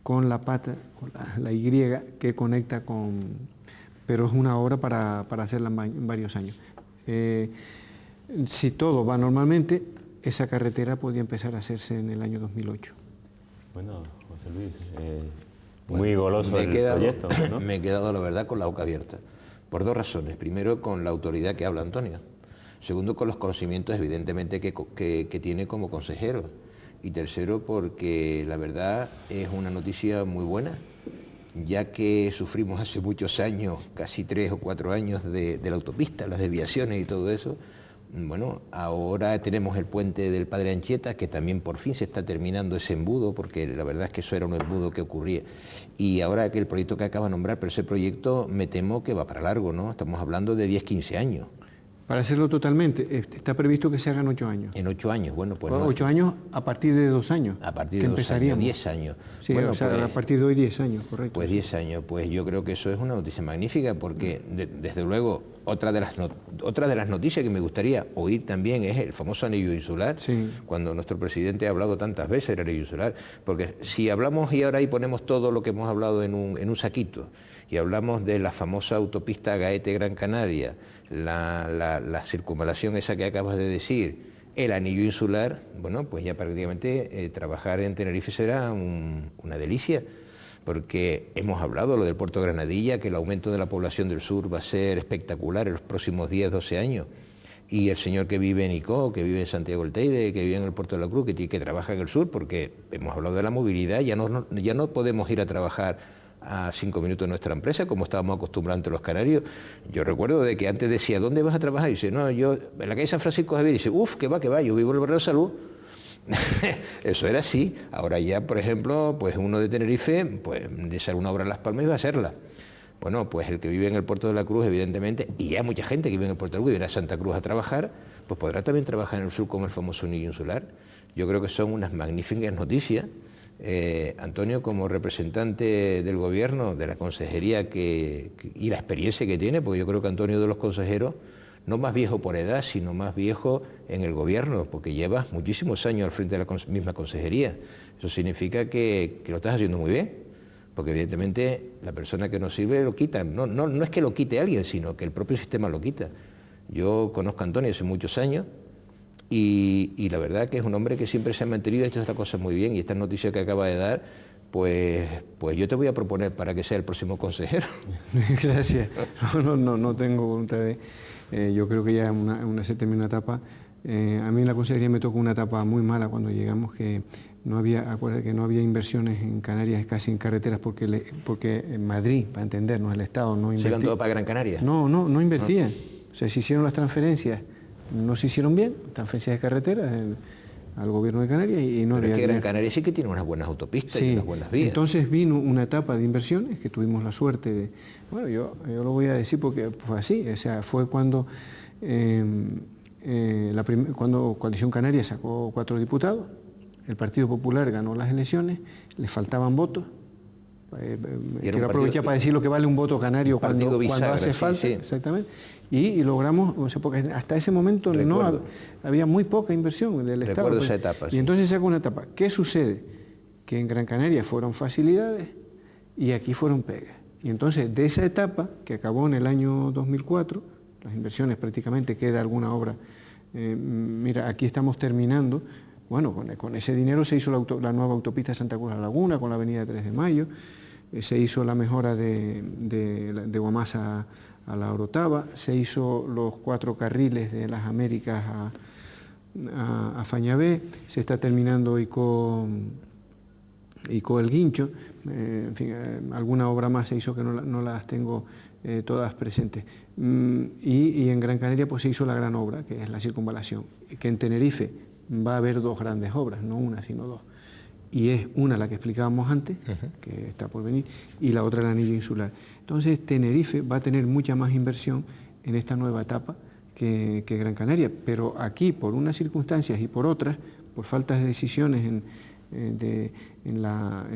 [SPEAKER 2] con la pata, con la Y que conecta con... pero es una obra para hacerla en varios años. Si todo va normalmente, esa carretera podría empezar a hacerse en el año 2008.
[SPEAKER 1] Bueno, José Luis, muy goloso el proyecto, ¿no?
[SPEAKER 3] Me he quedado, la verdad, con la boca abierta, por dos razones. Primero, con la autoridad que habla Antonio. Segundo, con los conocimientos, evidentemente, que tiene como consejero. y tercero porque la verdad es una noticia muy buena, ya que sufrimos hace muchos años, casi 3 o 4 años de la autopista, las desviaciones y todo eso. Bueno, ahora tenemos el puente del Padre Anchieta, que también por fin se está terminando ese embudo, porque la verdad es que eso era un embudo que ocurría. Y ahora que el proyecto que acaba de nombrar, pero ese proyecto me temo que va para largo, ¿no? Estamos hablando de 10, 15 años.
[SPEAKER 2] Para hacerlo totalmente, está previsto que se hagan 8 años.
[SPEAKER 3] En 8 años, bueno, pues...
[SPEAKER 2] 8 años a partir de 2 años.
[SPEAKER 3] A partir de 2 años, 10 años.
[SPEAKER 2] Sí,
[SPEAKER 3] bueno,
[SPEAKER 2] o sea,
[SPEAKER 3] pues,
[SPEAKER 2] a partir de hoy 10 años, correcto.
[SPEAKER 3] Pues 10 años, pues yo creo que eso es una noticia magnífica, porque desde luego otra de las noticias que me gustaría oír también es el famoso anillo insular,
[SPEAKER 2] sí.
[SPEAKER 3] Cuando nuestro presidente ha hablado tantas veces del anillo insular, porque si hablamos y ahora ahí ponemos todo lo que hemos hablado en un saquito, y hablamos de la famosa autopista Gaete-Gran Canaria, la circunvalación esa que acabas de decir, el anillo insular, bueno, pues ya prácticamente trabajar en Tenerife será una delicia, porque hemos hablado lo del puerto de Granadilla, que el aumento de la población del sur va a ser espectacular en los próximos 10, 12 años, y el señor que vive en Icó, que vive en Santiago del Teide, que vive en el puerto de la Cruz, que trabaja en el sur, porque hemos hablado de la movilidad, ya no podemos ir a trabajar a 5 minutos de nuestra empresa, como estábamos acostumbrados ante los canarios. Yo recuerdo de que antes decía, ¿dónde vas a trabajar? Y dice, no, yo en la calle San Francisco Javier. Y dice, uff, que va, yo vivo en el barrio de Salud. Eso era así. Ahora ya, por ejemplo, pues uno de Tenerife, pues le sale una obra en Las Palmas y va a hacerla. Bueno, pues el que vive en el puerto de la Cruz, evidentemente, y ya mucha gente que vive en el puerto de la Cruz y viene a Santa Cruz a trabajar, pues podrá también trabajar en el sur con el famoso anillo insular. Yo creo que son unas magníficas noticias. Antonio, como representante del gobierno, de la consejería y la experiencia que tiene, porque yo creo que Antonio de los consejeros, no más viejo por edad, sino más viejo en el gobierno, porque llevas muchísimos años al frente de la misma consejería. Eso significa que lo estás haciendo muy bien, porque evidentemente la persona que nos sirve lo quita. No es que lo quite alguien, sino que el propio sistema lo quita. Yo conozco a Antonio hace muchos años, y la verdad que es un hombre que siempre se ha mantenido y ha hecho esta cosa muy bien, y esta noticia que acaba de dar, pues yo te voy a proponer para que sea el próximo consejero.
[SPEAKER 2] Gracias. No tengo voluntad de... yo creo que ya se termina una etapa. A mí en la consejería me tocó una etapa muy mala cuando llegamos, que no había inversiones en Canarias, casi en carreteras, porque en Madrid, para entendernos, el Estado no invertía.
[SPEAKER 3] ¿Se iban todo para Gran Canaria?
[SPEAKER 2] No invertía. O sea, se hicieron las transferencias, no se hicieron bien, transferencias de carreteras al gobierno de Canarias y no había...
[SPEAKER 3] Pero es que Gran Canaria sí que tiene unas buenas autopistas, sí, y unas buenas vías.
[SPEAKER 2] Entonces vino una etapa de inversiones que tuvimos la suerte de... Bueno, yo lo voy a decir porque fue así, o sea, fue cuando, cuando Coalición Canaria sacó 4 diputados, el Partido Popular ganó las elecciones, le faltaban votos. Quiero aprovechar para decir lo que vale un voto canario cuando hace falta, sí. Exactamente. Y logramos, o sea, porque hasta ese momento había muy poca inversión del Estado.
[SPEAKER 3] Recuerdo esa etapa.
[SPEAKER 2] Y entonces se sacó una etapa. ¿Qué sucede? Que en Gran Canaria fueron facilidades y aquí fueron pegas. Y entonces de esa etapa, que acabó en el año 2004, las inversiones prácticamente queda alguna obra. Mira, aquí estamos terminando. Bueno, con ese dinero se hizo la nueva autopista Santa Cruz a la Laguna, con la avenida 3 de Mayo, se hizo la mejora de Guamasa a la Orotava, se hizo los 4 carriles de las Américas a Fañabé, se está terminando Icó El Guincho, en fin, alguna obra más se hizo que no las tengo todas presentes. Y en Gran Canaria pues se hizo la gran obra, que es la circunvalación, que en Tenerife va a haber 2 grandes obras, no una sino 2. Y es una la que explicábamos antes, que está por venir, y la otra el anillo insular. Entonces Tenerife va a tener mucha más inversión en esta nueva etapa que Gran Canaria, pero aquí por unas circunstancias y por otras, por faltas de decisiones en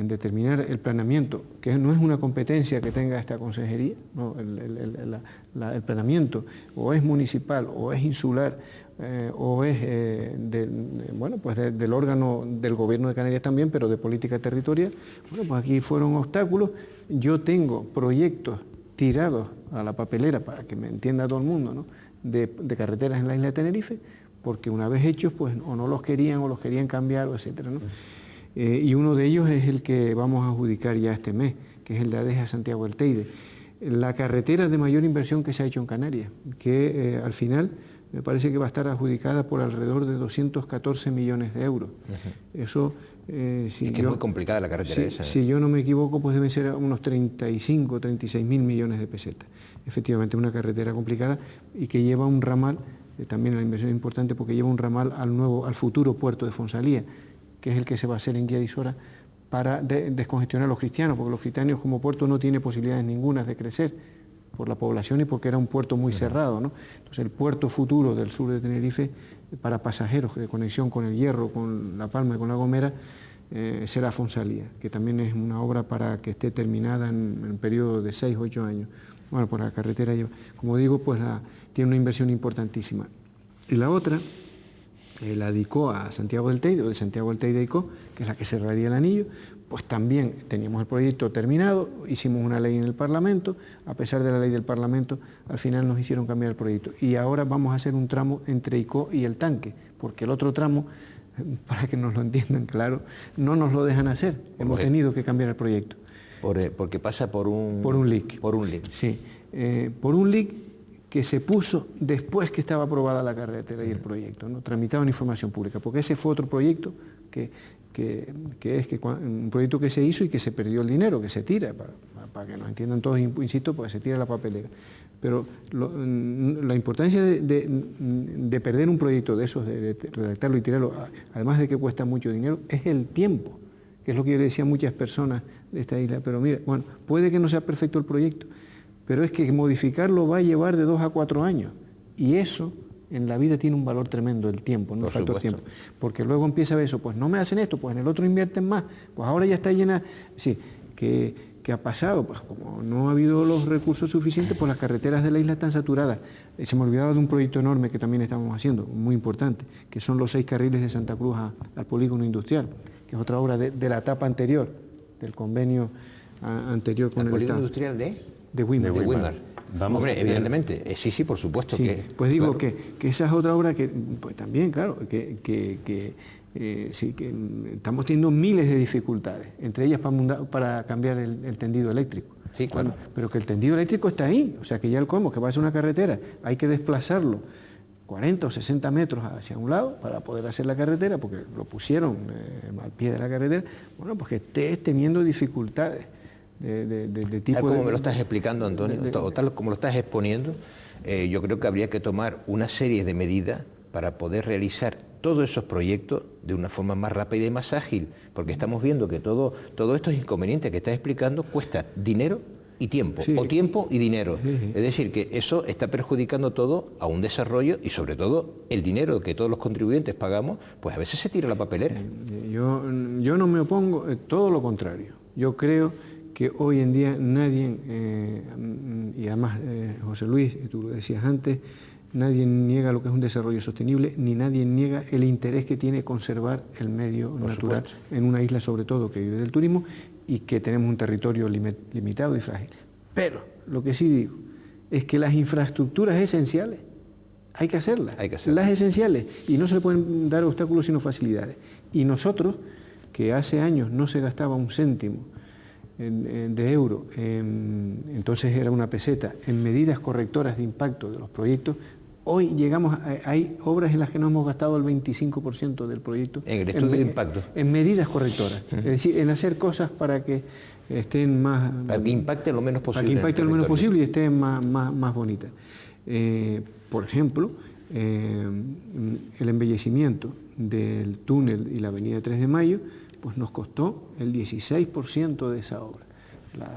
[SPEAKER 2] determinar el planeamiento, que no es una competencia que tenga esta consejería, no, el planeamiento o es municipal o es insular, o es del órgano del gobierno de Canarias también, pero de política territorial. Bueno, pues aquí fueron obstáculos. Yo tengo proyectos tirados a la papelera, para que me entienda todo el mundo, ¿no?, de carreteras en la isla de Tenerife, porque una vez hechos, pues o no los querían o los querían cambiar, etcétera, ¿no? Y uno de ellos es el que vamos a adjudicar ya este mes, que es el de Adeje a Santiago del Teide. La carretera de mayor inversión que se ha hecho en Canarias, que al final me parece que va a estar adjudicada por alrededor de 214 millones de euros. Eso,
[SPEAKER 3] es muy complicada la carretera esa.
[SPEAKER 2] Si yo no me equivoco, pues deben ser unos 35, 36 mil millones de pesetas. Efectivamente, una carretera complicada y que lleva un ramal, también la inversión es importante porque lleva un ramal al futuro puerto de Fonsalía, que es el que se va a hacer en Guía de Isora para descongestionar a los cristianos, porque los cristianos como puerto no tiene posibilidades ninguna de crecer por la población y porque era un puerto muy cerrado, ¿no? Entonces el puerto futuro del sur de Tenerife para pasajeros de conexión con el Hierro, con La Palma y con La Gomera será Fonsalía, que también es una obra para que esté terminada en un periodo de 6 o 8 años. Bueno, pues la carretera lleva, como digo, pues tiene una inversión importantísima. Y la otra, la de ICO a Santiago del Teide, o de Santiago del Teide a ICO, que es la que cerraría el anillo, pues también teníamos el proyecto terminado, hicimos una ley en el Parlamento, a pesar de la ley del Parlamento, al final nos hicieron cambiar el proyecto. Y ahora vamos a hacer un tramo entre ICO y el tanque, porque el otro tramo, para que nos lo entiendan claro, no nos lo dejan hacer, hemos tenido que cambiar el proyecto.
[SPEAKER 3] Porque pasa por un
[SPEAKER 2] leak.
[SPEAKER 3] Por un leak.
[SPEAKER 2] Sí, por un leak que se puso después que estaba aprobada la carretera y el proyecto, ¿no? Tramitado en información pública, porque ese fue otro proyecto un proyecto que se hizo y que se perdió el dinero, que se tira, para que nos entiendan todos, insisto, pues se tira la papelera. Pero la importancia de perder un proyecto de esos, de redactarlo y tirarlo, además de que cuesta mucho dinero, es el tiempo, que es lo que yo le decía a muchas personas de esta isla. Pero mira, bueno, puede que no sea perfecto el proyecto, pero es que modificarlo va a llevar de 2 a 4 años. Y eso en la vida tiene un valor tremendo, el tiempo, no el factor tiempo. Porque luego empieza a ver eso, pues no me hacen esto, pues en el otro invierten más, pues ahora ya está llena. Sí, ¿qué ha pasado? Pues como no ha habido los recursos suficientes, pues las carreteras de la isla están saturadas. Se me olvidaba de un proyecto enorme que también estamos haciendo, muy importante, que son los 6 carriles de Santa Cruz al polígono industrial, que es otra obra de la etapa anterior, del convenio anterior con el
[SPEAKER 3] polígono
[SPEAKER 2] Estado.
[SPEAKER 3] Industrial
[SPEAKER 2] de Wimar.
[SPEAKER 3] De Wimar. Vamos, hombre, evidentemente, sí, por supuesto.
[SPEAKER 2] Sí,
[SPEAKER 3] que,
[SPEAKER 2] pues digo
[SPEAKER 3] claro,
[SPEAKER 2] que esa es otra obra que, pues también, claro, que estamos teniendo miles de dificultades, entre ellas para cambiar el tendido eléctrico.
[SPEAKER 3] Sí, claro.
[SPEAKER 2] Bueno, pero que el tendido eléctrico está ahí, o sea que ya el colmo, que va a ser una carretera, hay que desplazarlo 40 o 60 metros hacia un lado para poder hacer la carretera, porque lo pusieron al pie de la carretera, bueno, pues que estés teniendo dificultades. De tipo
[SPEAKER 3] tal como me lo estás explicando, Antonio, o tal como lo estás exponiendo, yo creo que habría que tomar una serie de medidas para poder realizar todos esos proyectos de una forma más rápida y más ágil, porque estamos viendo que todo estos inconvenientes que estás explicando cuesta dinero y tiempo,
[SPEAKER 2] sí,
[SPEAKER 3] o tiempo y dinero.
[SPEAKER 2] Sí.
[SPEAKER 3] Es decir, que eso está perjudicando todo a un desarrollo y sobre todo el dinero que todos los contribuyentes pagamos, pues a veces se tira la papelera.
[SPEAKER 2] Yo no me opongo, todo lo contrario. Yo creo que hoy en día nadie, y además José Luis, tú lo decías antes, nadie niega lo que es un desarrollo sostenible, ni nadie niega el interés que tiene conservar el medio natural en una isla sobre todo que vive del turismo y que tenemos un territorio limitado y frágil. Pero lo que sí digo es que las infraestructuras esenciales hay que hacerlas, las esenciales, y no se le pueden dar obstáculos sino facilidades. Y nosotros, que hace años no se gastaba un céntimo de euro, entonces era una peseta, en medidas correctoras de impacto de los proyectos, hoy llegamos hay obras en las que no hemos gastado el 25% del proyecto.
[SPEAKER 3] En el estudio de impacto.
[SPEAKER 2] En medidas correctoras, es decir, en hacer cosas para que estén más...
[SPEAKER 3] Para que impacte lo menos posible.
[SPEAKER 2] Para que impacte lo menos posible y estén más bonitas. Por ejemplo, el embellecimiento del túnel y la avenida 3 de Mayo, pues nos costó el 16% de esa obra.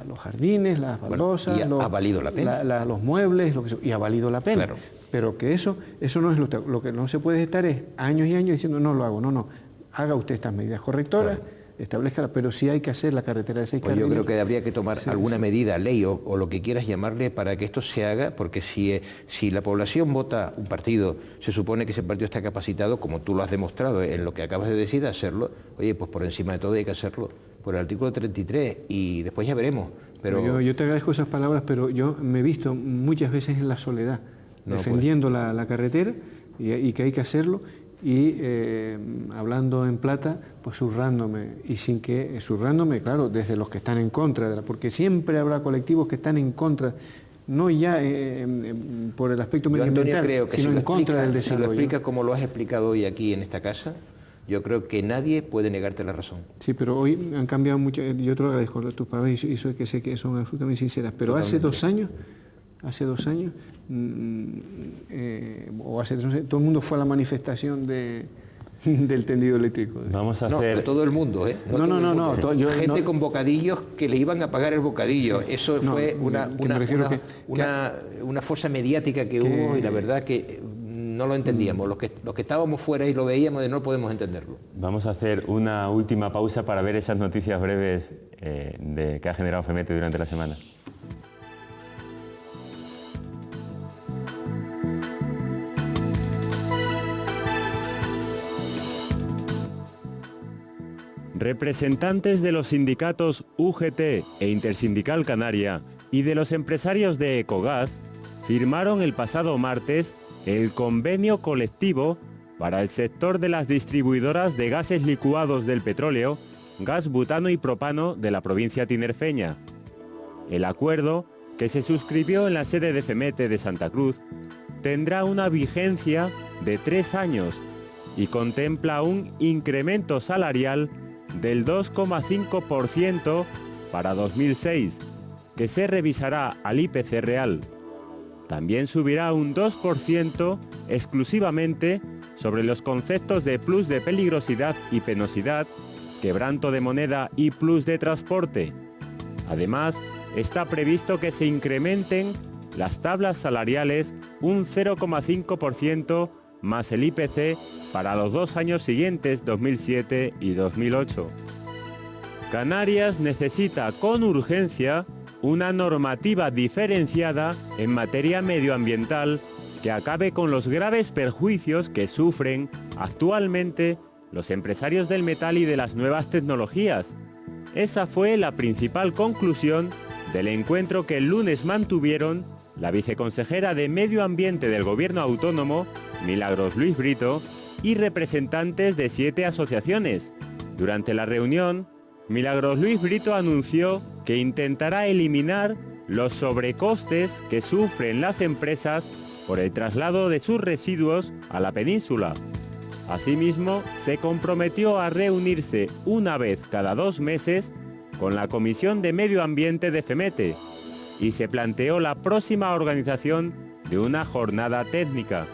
[SPEAKER 2] Los jardines, las baldosas,
[SPEAKER 3] y ha valido la pena.
[SPEAKER 2] Los muebles, y ha valido la pena.
[SPEAKER 3] Claro.
[SPEAKER 2] Pero que eso no es lo que no se puede estar es años y años diciendo no lo hago, no, haga usted estas medidas correctoras, establezca, pero sí hay que hacer la carretera de 6 carriles.
[SPEAKER 3] Yo creo que habría que tomar alguna medida, ley o lo que quieras llamarle para que esto se haga, porque si la población vota un partido, se supone que ese partido está capacitado, como tú lo has demostrado en lo que acabas de decir, de hacerlo, oye, pues por encima de todo hay que hacerlo por el artículo 33 y después ya veremos. Pero
[SPEAKER 2] yo te agradezco esas palabras, pero yo me he visto muchas veces en la soledad, defendiendo la carretera y que hay que hacerlo, y hablando en plata, pues zurrándome, claro, desde los que están en contra, porque siempre habrá colectivos que están en contra no ya por el aspecto medioambiental, sino en contra del desarrollo.
[SPEAKER 3] Si lo explica como lo has explicado hoy aquí en esta casa, yo creo que nadie puede negarte la razón.
[SPEAKER 2] Sí, pero hoy han cambiado mucho, yo te lo agradezco a tus palabras y eso es que sé que son absolutamente sinceras, pero
[SPEAKER 3] Totalmente.
[SPEAKER 2] hace 2 años, o hace 3 años, todo el mundo fue a la manifestación del tendido eléctrico.
[SPEAKER 1] Vamos a
[SPEAKER 3] No,
[SPEAKER 1] hacer...
[SPEAKER 3] pero todo el mundo, ¿eh?
[SPEAKER 2] No,
[SPEAKER 3] Gente con bocadillos que le iban a pagar el bocadillo.
[SPEAKER 2] Sí.
[SPEAKER 3] Eso
[SPEAKER 2] No,
[SPEAKER 3] fue
[SPEAKER 2] que
[SPEAKER 3] una fuerza mediática que hubo y la verdad que no lo entendíamos. Los que estábamos fuera y lo veíamos, no podemos entenderlo.
[SPEAKER 1] Vamos a hacer una última pausa para ver esas noticias breves que ha generado FEMETE durante la semana. Representantes de los sindicatos UGT e Intersindical Canaria y de los empresarios de Ecogas firmaron el pasado martes el convenio colectivo para el sector de las distribuidoras de gases licuados del petróleo, gas butano y propano de la provincia tinerfeña. El acuerdo, que se suscribió en la sede de FEMETE de Santa Cruz, tendrá una vigencia de 3 años y contempla un incremento salarial del 2,5% para 2006, que se revisará al IPC real. También subirá un 2% exclusivamente sobre los conceptos de plus de peligrosidad y penosidad, quebranto de moneda y plus de transporte. Además, está previsto que se incrementen las tablas salariales un 0,5% más el IPC para los 2 años siguientes, 2007 y 2008. Canarias necesita con urgencia una normativa diferenciada en materia medioambiental que acabe con los graves perjuicios que sufren actualmente los empresarios del metal y de las nuevas tecnologías. Esa fue la principal conclusión del encuentro que el lunes mantuvieron la viceconsejera de Medio Ambiente del Gobierno Autónomo, Milagros Luis Brito, y representantes de 7 asociaciones. Durante la reunión, Milagros Luis Brito anunció que intentará eliminar los sobrecostes que sufren las empresas por el traslado de sus residuos a la península. Asimismo, se comprometió a reunirse una vez cada 2 meses con la Comisión de Medio Ambiente de FEMETE y se planteó la próxima organización de una jornada técnica.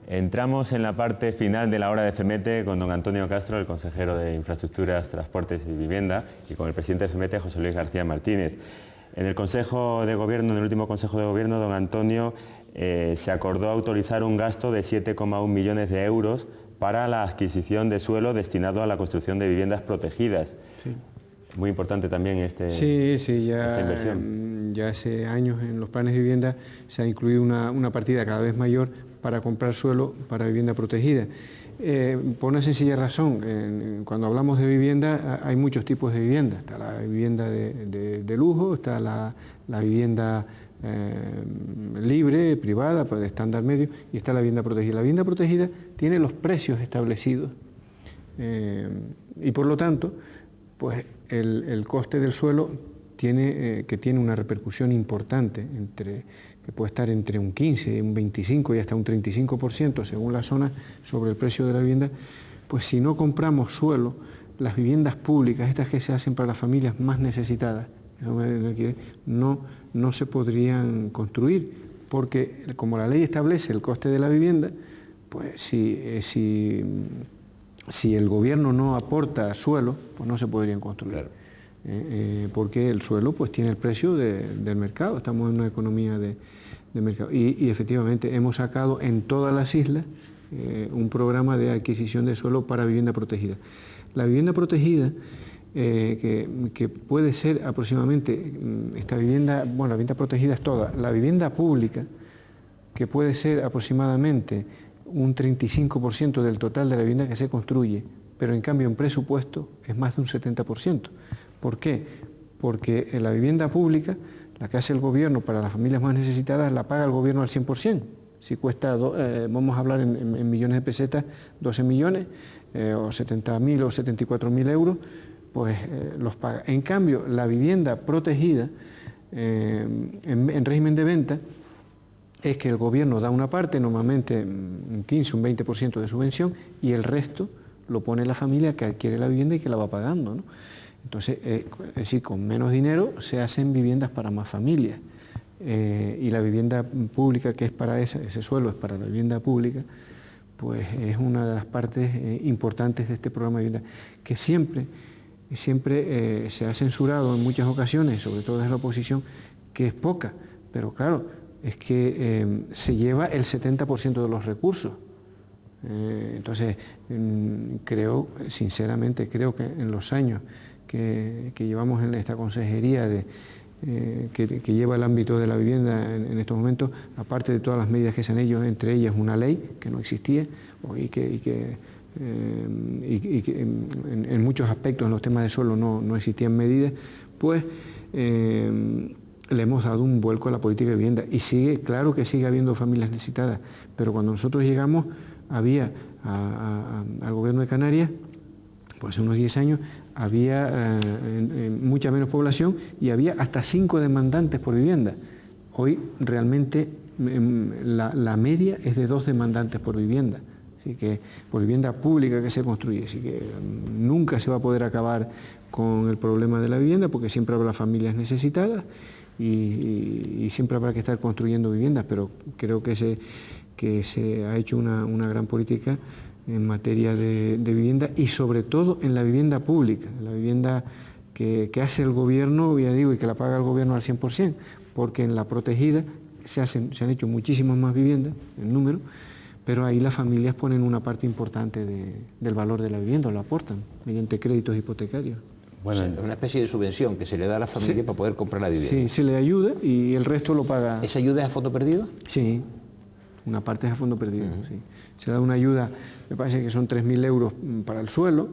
[SPEAKER 1] Entramos en la parte final de la hora de FEMETE con don Antonio Castro, el consejero de Infraestructuras, Transportes y Vivienda, y con el presidente de FEMETE, José Luis García Martínez. En el Consejo de Gobierno, en el último Consejo de Gobierno, don Antonio, se acordó autorizar un gasto de 7,1 millones de euros para la adquisición de suelo destinado a la construcción de viviendas protegidas.
[SPEAKER 2] Sí.
[SPEAKER 1] Muy importante también esta inversión.
[SPEAKER 2] Ya hace años en los planes de vivienda se ha incluido una partida cada vez mayor para comprar suelo para vivienda protegida. Por una sencilla razón, cuando hablamos de vivienda hay muchos tipos de vivienda. Está la vivienda de lujo, está la vivienda libre, privada, de estándar medio, y está la vivienda protegida. La vivienda protegida tiene los precios establecidos y por lo tanto, pues el coste del suelo tiene una repercusión importante, que puede estar entre un 15, un 25 y hasta un 35% según la zona sobre el precio de la vivienda. Pues si no compramos suelo, las viviendas públicas, estas que se hacen para las familias más necesitadas, no se podrían construir, porque como la ley establece el coste de la vivienda, pues si el gobierno no aporta suelo, pues no se podrían construir. Claro. Porque el suelo pues tiene el precio del mercado, estamos en una economía de mercado. Y efectivamente hemos sacado en todas las islas un programa de adquisición de suelo para vivienda protegida. La vivienda protegida, que puede ser aproximadamente, la vivienda protegida es toda, la vivienda pública, que puede ser aproximadamente un 35% del total de la vivienda que se construye, pero en cambio en presupuesto es más de un 70%. ¿Por qué? Porque en la vivienda pública, la que hace el gobierno para las familias más necesitadas, la paga el gobierno al 100%. Si cuesta, vamos a hablar en millones de pesetas, 12 millones, o 70.000 o 74.000 euros, pues los paga. En cambio, la vivienda protegida en régimen de venta es que el gobierno da una parte, normalmente un 15, un 20% de subvención, y el resto lo pone la familia que adquiere la vivienda y que la va pagando, ¿no? Entonces, es decir, con menos dinero se hacen viviendas para más familias. Y la vivienda pública, que es para ese suelo es para la vivienda pública, pues es una de las partes importantes de este programa de vivienda, que siempre se ha censurado en muchas ocasiones, sobre todo desde la oposición, que es poca, pero claro, es que se lleva el 70% de los recursos. Entonces, sinceramente creo que en los años que llevamos en esta consejería que lleva el ámbito de la vivienda en estos momentos, aparte de todas las medidas que se han hecho, entre ellas una ley que no existía y que en muchos aspectos en los temas de suelo no existían medidas, pues le hemos dado un vuelco a la política de vivienda y claro que sigue habiendo familias necesitadas, pero cuando nosotros llegamos había al gobierno de Canarias, pues hace unos 10 años, había mucha menos población y había hasta 5 demandantes por vivienda. Hoy realmente la media es de 2 demandantes por vivienda, así que por vivienda pública que se construye, así que nunca se va a poder acabar con el problema de la vivienda porque siempre habrá familias necesitadas y siempre habrá que estar construyendo viviendas, pero creo que se ha hecho una gran política en materia de vivienda y sobre todo en la vivienda pública, la vivienda que hace el gobierno, ya digo, y que la paga el gobierno al 100%, porque en la protegida se han hecho muchísimas más viviendas en número, pero ahí las familias ponen una parte importante del valor de la vivienda, lo aportan mediante créditos hipotecarios.
[SPEAKER 3] Bueno, o sea, una especie de subvención que se le da a la familia para poder comprar la vivienda.
[SPEAKER 2] Sí, se le ayuda y el resto lo paga.
[SPEAKER 3] ¿Esa ayuda es a fondo perdido?
[SPEAKER 2] Sí, una parte es a fondo perdido, sí. Se da una ayuda, me parece que son 3.000 euros para el suelo,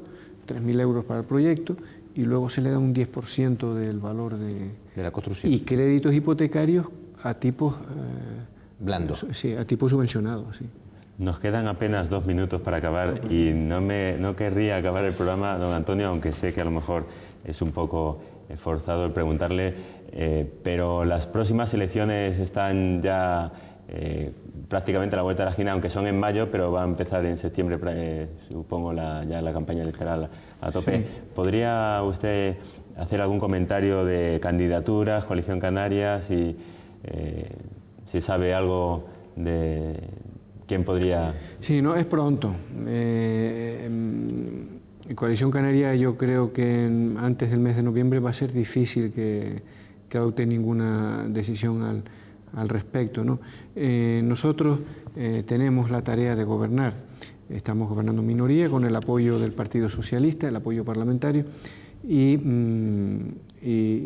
[SPEAKER 2] 3.000 euros para el proyecto y luego se le da un 10% del valor de
[SPEAKER 3] la construcción.
[SPEAKER 2] Y créditos hipotecarios a tipos...
[SPEAKER 3] blandos.
[SPEAKER 2] Sí, a tipos subvencionados, sí.
[SPEAKER 1] Nos quedan apenas 2 minutos para acabar y no querría acabar el programa, don Antonio, aunque sé que a lo mejor es un poco forzado el preguntarle, pero las próximas elecciones están ya prácticamente a la vuelta de la esquina, aunque son en mayo, pero va a empezar en septiembre, supongo, ya la campaña electoral a tope. Sí. ¿Podría usted hacer algún comentario de candidaturas, Coalición Canarias, y si sabe algo de quién podría...?
[SPEAKER 2] Sí, no, es pronto. Coalición Canaria yo creo que antes del mes de noviembre va a ser difícil que adopte ninguna decisión al respecto, ¿no? Nosotros tenemos la tarea de gobernar. Estamos gobernando en minoría con el apoyo del Partido Socialista, el apoyo parlamentario, y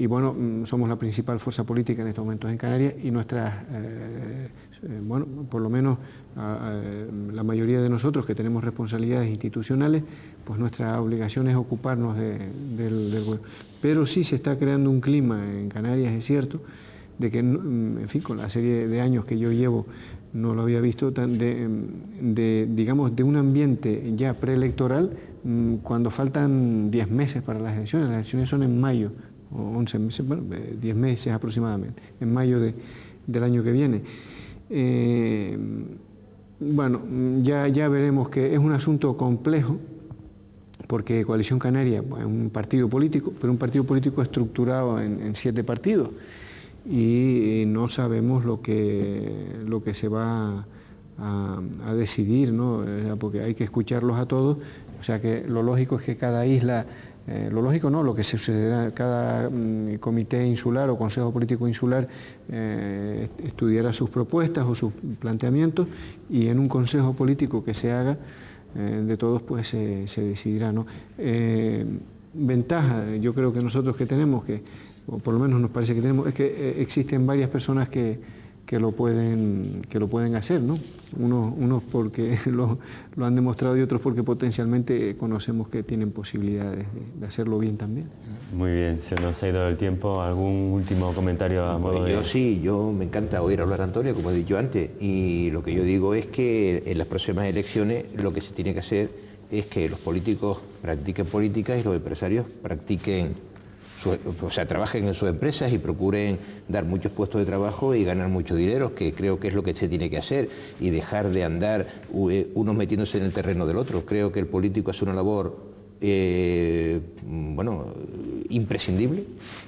[SPEAKER 2] bueno, somos la principal fuerza política en estos momentos en Canarias y nuestras, bueno, por lo menos la mayoría de nosotros que tenemos responsabilidades institucionales, pues nuestra obligación es ocuparnos del gobierno. Pero sí se está creando un clima en Canarias, es cierto, de que, en fin, con la serie de años que yo llevo, no lo había visto, digamos, de un ambiente ya preelectoral, cuando faltan 10 meses para las elecciones son en mayo, o 11 meses, bueno, 10 meses aproximadamente, en mayo del año que viene. Bueno, ya veremos que es un asunto complejo, porque Coalición Canaria es un partido político, pero un partido político estructurado en 7 partidos, y no sabemos lo que se va a decidir, ¿no? O sea, porque hay que escucharlos a todos, o sea que lo lógico es que cada isla, lo que sucederá, cada comité insular o consejo político insular estudiará sus propuestas o sus planteamientos y en un consejo político que se haga de todos pues se decidirá, ¿no? Ventaja, yo creo que nosotros que tenemos, o por lo menos nos parece que tenemos, es que existen varias personas que lo pueden hacer, ¿no? Unos porque lo han demostrado y otros porque potencialmente conocemos que tienen posibilidades de hacerlo bien también.
[SPEAKER 1] Muy bien, se nos ha ido el tiempo. ¿Algún último comentario a modo de...?
[SPEAKER 3] Yo me encanta oír hablar a Antonio, como he dicho antes, y lo que yo digo es que en las próximas elecciones lo que se tiene que hacer es que los políticos practiquen políticas y los empresarios trabajen en sus empresas y procuren dar muchos puestos de trabajo y ganar mucho dinero, que creo que es lo que se tiene que hacer, y dejar de andar unos metiéndose en el terreno del otro. Creo que el político hace una labor imprescindible,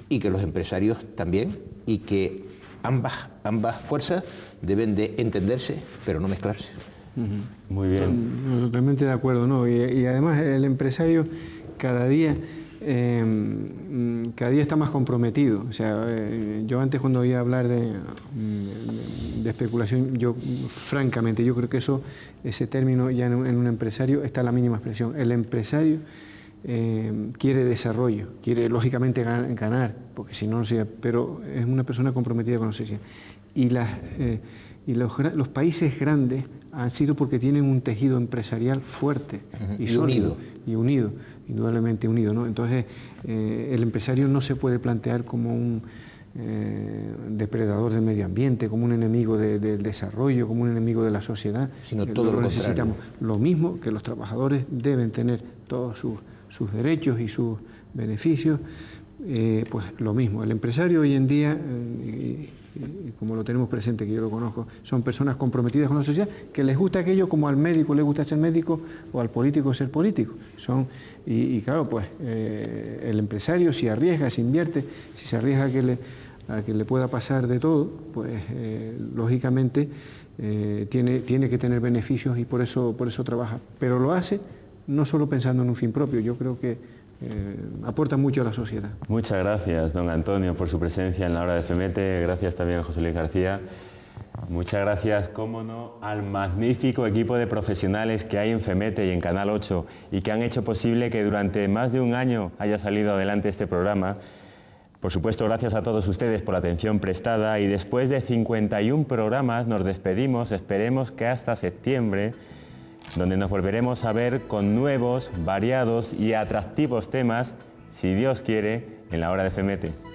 [SPEAKER 3] y que los empresarios también, y que ambas fuerzas deben de entenderse, pero no mezclarse.
[SPEAKER 1] Muy bien.
[SPEAKER 2] Totalmente de acuerdo, ¿no? Y además el empresario cada día está más comprometido. O sea, yo antes, cuando oía hablar de especulación, francamente, yo creo que ese término ya en un empresario está a la mínima expresión. El empresario quiere desarrollo, quiere lógicamente ganar, porque si no, pero es una persona comprometida con la sociedad. Y los países grandes han sido porque tienen un tejido empresarial fuerte y sólido y unido, indudablemente unido, ¿no? Entonces, el empresario no se puede plantear como un depredador del medio ambiente, como un enemigo del desarrollo, como un enemigo de la sociedad.
[SPEAKER 3] Sino todo lo
[SPEAKER 2] necesitamos. Lo mismo que los trabajadores deben tener todos sus derechos y sus beneficios, pues lo mismo. El empresario hoy en día, y como lo tenemos presente, que yo lo conozco, son personas comprometidas con la sociedad, que les gusta aquello como al médico le gusta ser médico o al político ser político. Y claro, pues el empresario, si arriesga, si invierte, si se arriesga a que le pueda pasar de todo, pues lógicamente tiene que tener beneficios, y por eso trabaja. Pero lo hace no solo pensando en un fin propio. Yo creo que aporta mucho a la sociedad.
[SPEAKER 1] Muchas gracias, don Antonio, por su presencia en la hora de FEMETE. Gracias también a José Luis García. Muchas gracias, cómo no, al magnífico equipo de profesionales que hay en FEMETE y en Canal 8, y que han hecho posible que durante más de un año haya salido adelante este programa. Por supuesto, gracias a todos ustedes por la atención prestada, y después de 51 programas nos despedimos, esperemos que hasta septiembre, donde nos volveremos a ver con nuevos, variados y atractivos temas, si Dios quiere, en la hora de FEMETE.